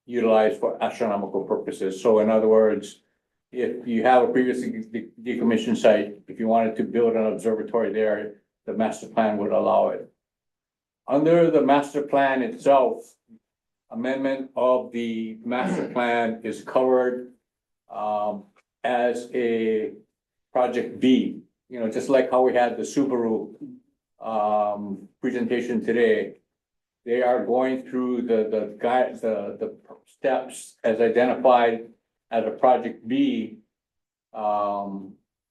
utilized for astronomical purposes. So in other words, if you have a previously decommissioned site, if you wanted to build an observatory there, the master plan would allow it. Under the master plan itself, amendment of the master plan is covered as a project B. You know, just like how we had the Subaru presentation today, They are going through the guide, the steps as identified as a project B.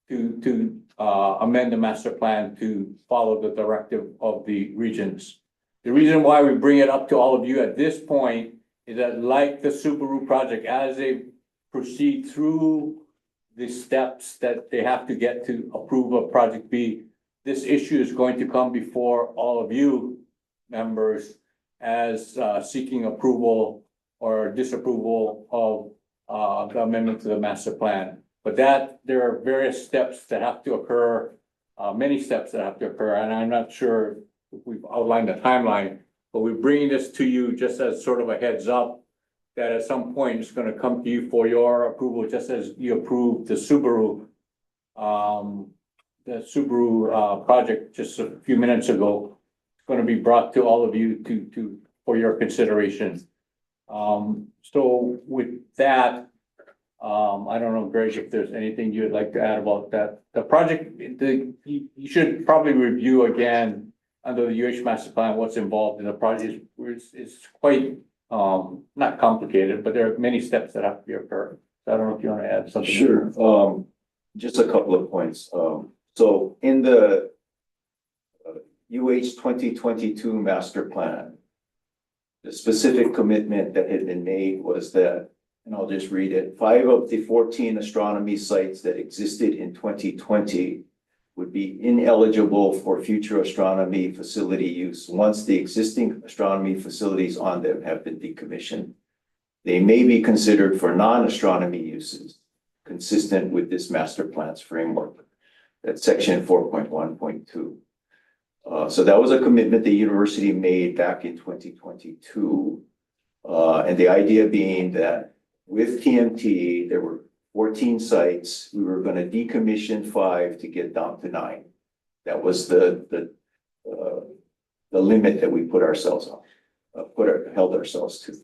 To amend the master plan to follow the directive of the regions. The reason why we bring it up to all of you at this point is that, like the Subaru project, as they proceed through the steps that they have to get to approve of project B, this issue is going to come before all of you members as seeking approval or disapproval of the amendment to the master plan. But there are various steps that have to occur, many steps that have to occur, and I'm not sure if we've outlined the timeline, but we're bringing this to you just as sort of a heads up that at some point it's going to come to you for your approval, just as you approved the Subaru project just a few minutes ago. It's going to be brought to all of you for your consideration. So with that, I don't know, Greg, if there's anything you'd like to add about that. The project, you should probably review again under the UH master plan what's involved in the project. It's quite not complicated, but there are many steps that have to be occurred. So I don't know if you want to add something. Sure. Just a couple of points. So in the UH 2022 master plan, the specific commitment that had been made was that, and I'll just read it, 5 of the 14 astronomy sites that existed in 2020 would be ineligible for future astronomy facility use once the existing astronomy facilities on them have been decommissioned. They may be considered for non-astronomy uses consistent with this master plan's framework. That's section 4.1.2. So that was a commitment the university made back in 2022. And the idea being that with TMT, there were 14 sites. We were going to decommission 5 to get down to 9. That was the limit that we put ourselves on, held ourselves to.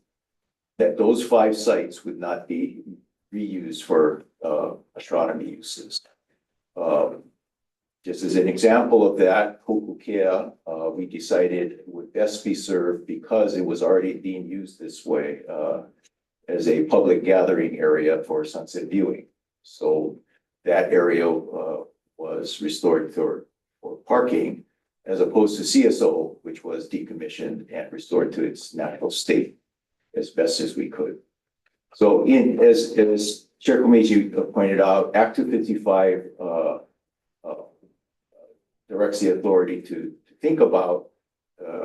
That those 5 sites would not be reused for astronomy uses. Just as an example of that, Hokukea, we decided would best be served because it was already being used this way as a public gathering area for sunset viewing. So that area was restored for parking as opposed to CSO, which was decommissioned and restored to its natural state as best as we could. So as Chair Komeiji pointed out, Act 255 directs the authority to think about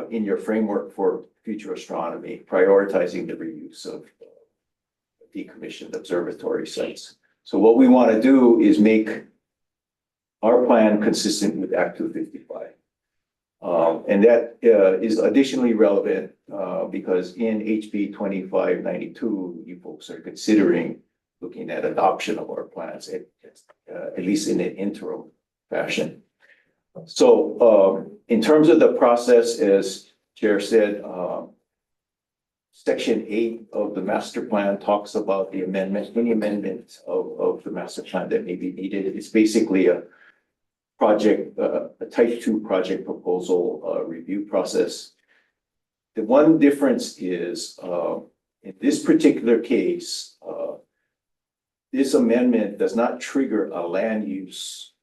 in your framework for future astronomy, prioritizing the reuse of decommissioned observatory sites. So what we want to do is make our plan consistent with Act 255. And that is additionally relevant because in HB 2592, you folks are considering looking at adoption of our plans, at least in an interim fashion. So in terms of the process, as Chair said, Section 8 of the master plan talks about the amendment, any amendment of the master plan that may be needed. It's basically a project, a type 2 project proposal review process. The one difference is in this particular case, this amendment does not trigger a land use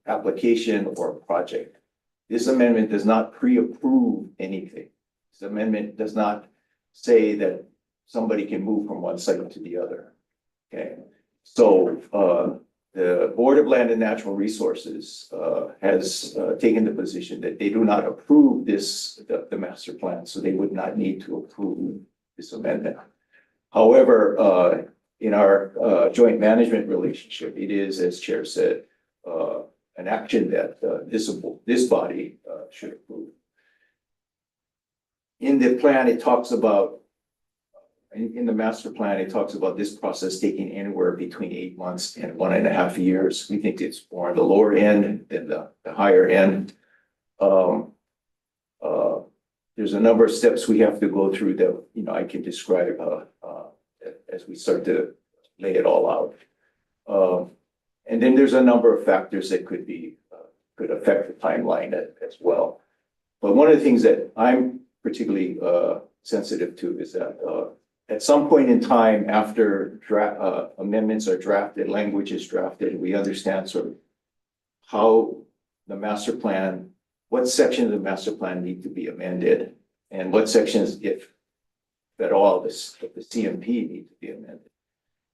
application or project. This amendment does not pre-approve anything. This amendment does not say that somebody can move from one site to the other. Okay, so the Board of Land and Natural Resources has taken the position that they do not approve the master plan, so they would not need to approve this amendment. However, in our joint management relationship, it is, as Chair said, an action that this body should approve. In the plan, it talks about, in the master plan, it talks about this process taking anywhere between 8 months and 1.5 years. We think it's more on the lower end than the higher end. There's a number of steps we have to go through that, I can describe as we start to lay it all out. And then there's a number of factors that could affect the timeline as well. But one of the things that I'm particularly sensitive to is that at some point in time after amendments are drafted, language is drafted, we understand sort of how the master plan, what sections of the master plan need to be amended, and what sections, if at all, the CMP need to be amended.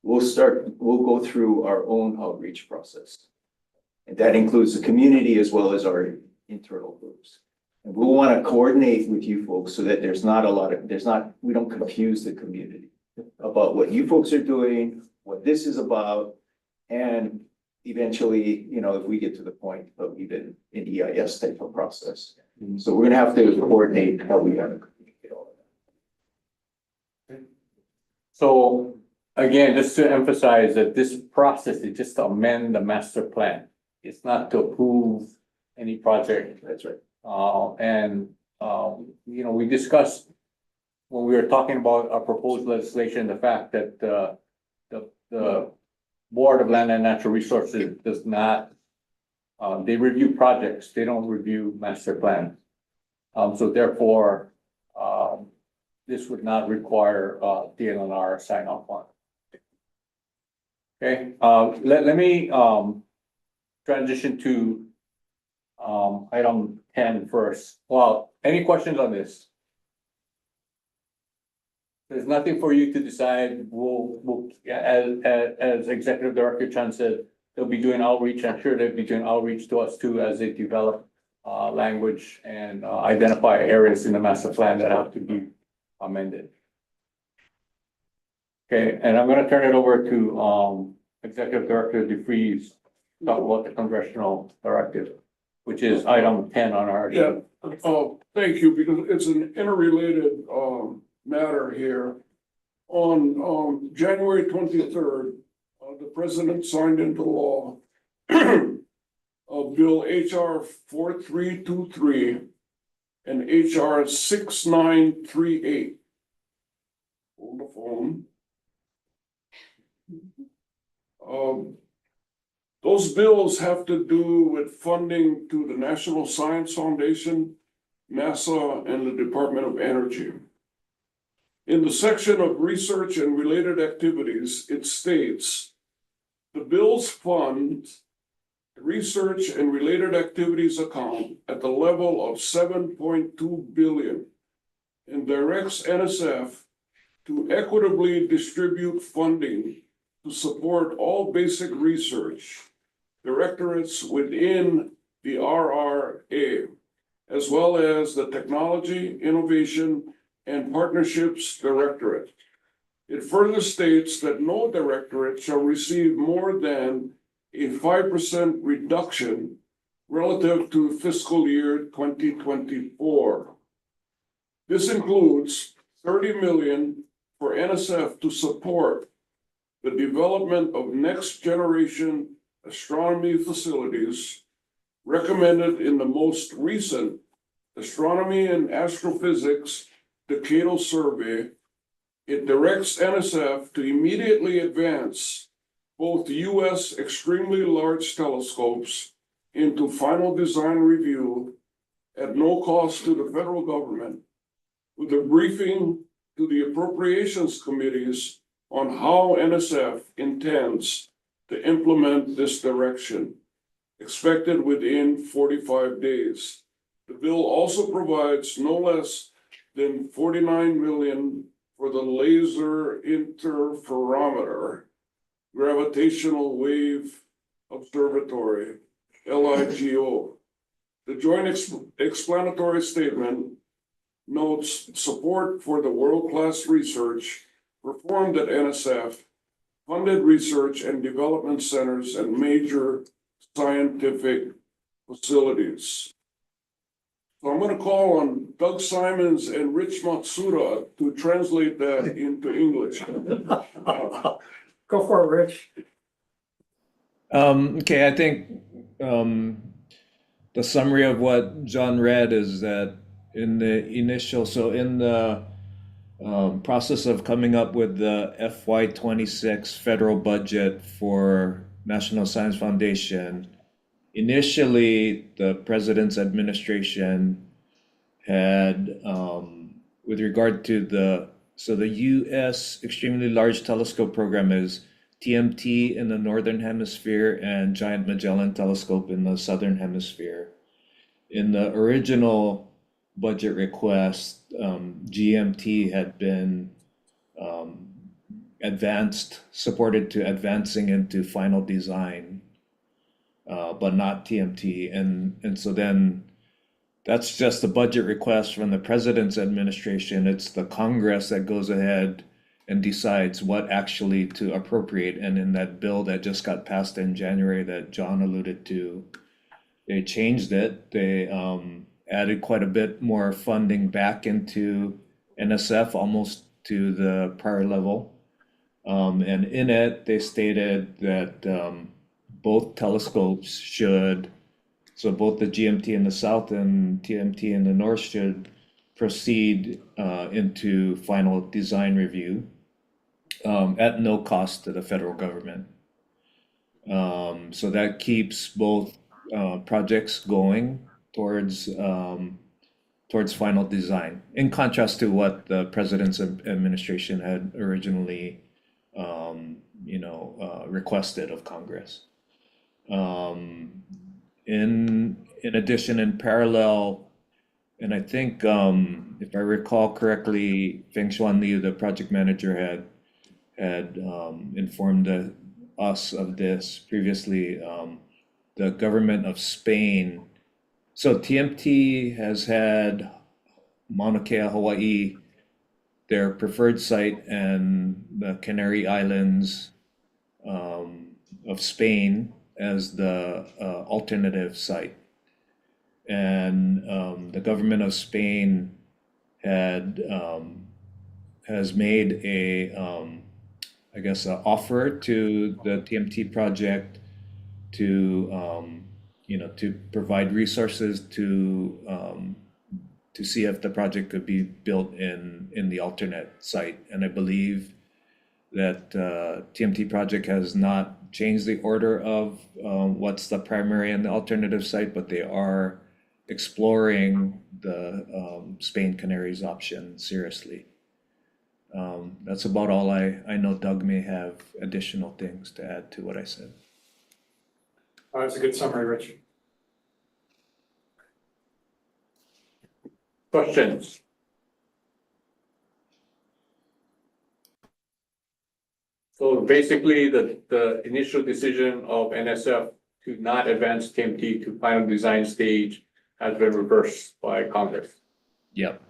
We'll go through our own outreach process. And that includes the community as well as our internal groups. And we'll want to coordinate with you folks so that we don't confuse the community about what you folks are doing, what this is about, and eventually, if we get to the point of even an EIS type of process. So we're gonna have to coordinate how we have to communicate all of that. So again, just to emphasize that this process is just to amend the master plan. It's not to approve any project. That's right. We discussed when we were talking about our proposed legislation, the fact that the Board of Land and Natural Resources does not, they review projects, they don't review master plans. So therefore, this would not require DLNR sign off on. Okay, let me transition to item 10 first. Well, any questions on this? There's nothing for you to decide. We'll as Executive Director Chan said, they'll be doing outreach. I'm sure they'll be doing outreach to us too as they develop language and identify areas in the master plan that have to be amended. Okay, and I'm going to turn it over to Executive Director DeFries to talk about the congressional directive, which is item 10 on our agenda. Thank you, because it's an interrelated matter here. On January 23rd, the president signed into law Bill HR 4323 and HR 6938. Hold the phone. Those bills have to do with funding to the National Science Foundation, NASA, and the Department of Energy. In the section of research and related activities, it states, the bills fund research and related activities account at the level of 7.2 billion and directs NSF to equitably distribute funding to support all basic research directorates within the RRA, as well as the Technology, Innovation, and Partnerships Directorate. It further states that no directorate shall receive more than a 5% reduction relative to fiscal year 2024. This includes 30 million for NSF to support the development of next generation astronomy facilities recommended in the most recent Astronomy and Astrophysics Decadal Survey. It directs NSF to immediately advance both US extremely large telescopes into final design review at no cost to the federal government, with a briefing to the appropriations committees on how NSF intends to implement this direction, expected within 45 days. The bill also provides no less than 49 million for the Laser Interferometer Gravitational Wave Observatory, LIGO. The joint explanatory statement notes support for the world-class research performed at NSF, funded research and development centers and major scientific facilities. So I'm going to call on Doug Simons and Rich Matsuda to translate that into English. Go for it, Rich. Okay, I think the summary of what John read is that in the process of coming up with the FY26 federal budget for National Science Foundation, initially the president's administration had, with regard to so the US Extremely Large Telescope Program is TMT in the Northern Hemisphere and Giant Magellan Telescope in the Southern Hemisphere. In the original budget request, GMT had been supported to advancing into final design, but not TMT. And so then that's just the budget request from the president's administration. It's the Congress that goes ahead and decides what actually to appropriate. And in that bill that just got passed in January that John alluded to, they changed it. They added quite a bit more funding back into NSF, almost to the prior level. And in it, they stated that both telescopes should, so both the GMT in the south and TMT in the north should proceed into final design review at no cost to the federal government. So that keeps both projects going towards final design, in contrast to what the president's administration had originally requested of Congress. In addition, in parallel, and I think if I recall correctly, Feng Xuan Liu, the project manager, had informed us of this previously. The government of Spain. So TMT has had Mauna Kea, Hawaii, their preferred site, and the Canary Islands of Spain as the alternative site. And the government of Spain has made an offer to the TMT project to provide resources to see if the project could be built in the alternate site. And I believe that TMT project has not changed the order of what's the primary and the alternative site, but they are exploring the Spain Canaries option seriously. That's about all I know. Doug may have additional things to add to what I said. Oh, that's a good summary, Rich. Questions? So basically, the initial decision of NSF to not advance TMT to final design stage has been reversed by Congress. Yep.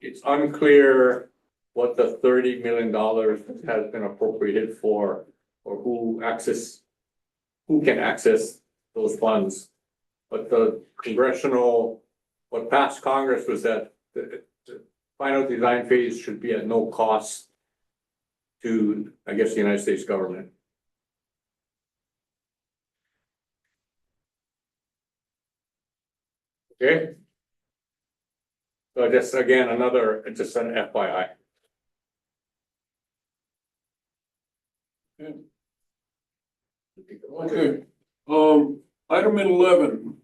It's unclear what the $30 million has been appropriated for, or who can access those funds. But what passed Congress was that the final design phase should be at no cost to, I guess, the United States government. Okay. So just again, just an FYI. Okay, item 11.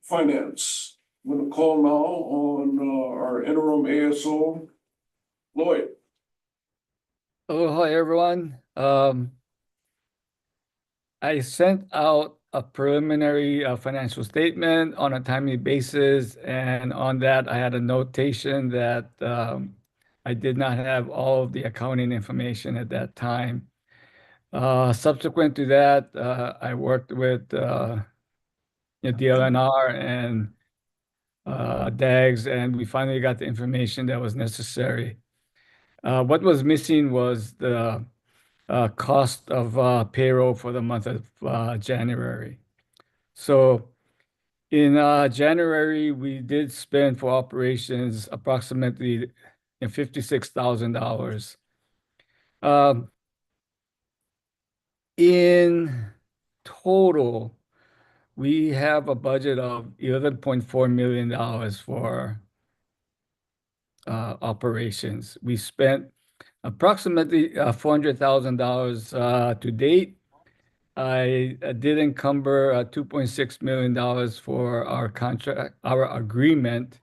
Finance. I'm gonna call now on our interim ASO, Lloyd. Oh, hi, everyone. I sent out a preliminary financial statement on a timely basis, and on that, I had a notation that I did not have all of the accounting information at that time. Subsequent to that, I worked with DLNR and DAGS, and we finally got the information that was necessary. What was missing was the cost of payroll for the month of January. So in January, we did spend for operations approximately $56,000. In total, we have a budget of $11.4 million for operations. We spent approximately $400,000 to date. I did encumber $2.6 million for our contract, our agreement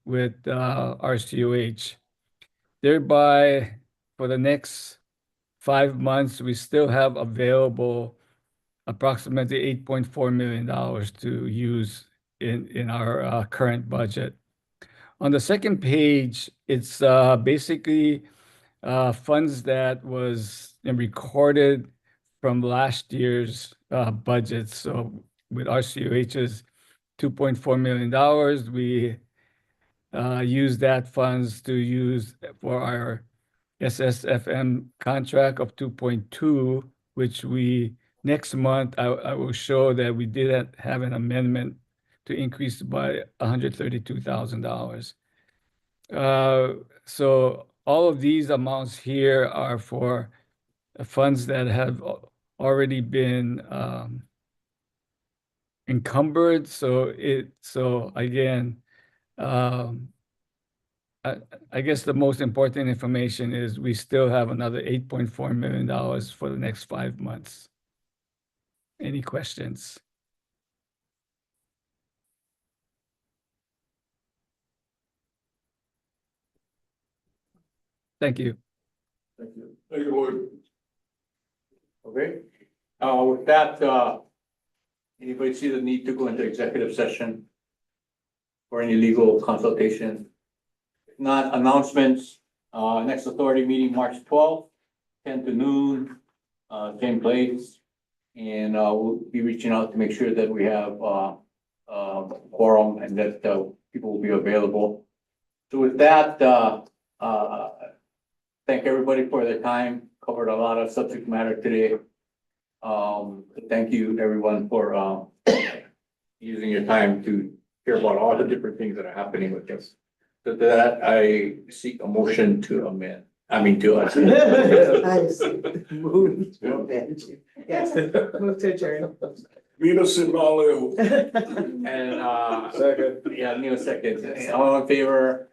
with RCOH. Thereby, for the next 5 months, we still have available approximately $8.4 million to use in our current budget. On the second page, it's basically funds that was recorded from last year's budget. So with RCOH's $2.4 million, we used that funds to use for our SSFM contract of 2.2, which we next month I will show that we did have an amendment to increase by $132,000. So all of these amounts here are for funds that have already been encumbered. So again, I guess the most important information is we still have another $8.4 million for the next 5 months. Any questions? Thank you. Thank you. Thank you, Lloyd. Okay, with that, anybody see the need to go into executive session for any legal consultation? If not, announcements, next authority meeting, March 12th, 10 to noon, same place. And we'll be reaching out to make sure that we have quorum and that people will be available. So with that, thank everybody for their time. Covered a lot of subject matter today. Thank you everyone for using your time to hear about all the different things that are happening with this. So that I seek a motion to amend. I mean to us. Move to amend. Yes, move to adjourn. Mina Sinmaleo. And second. Yeah, Neil second. All in favor?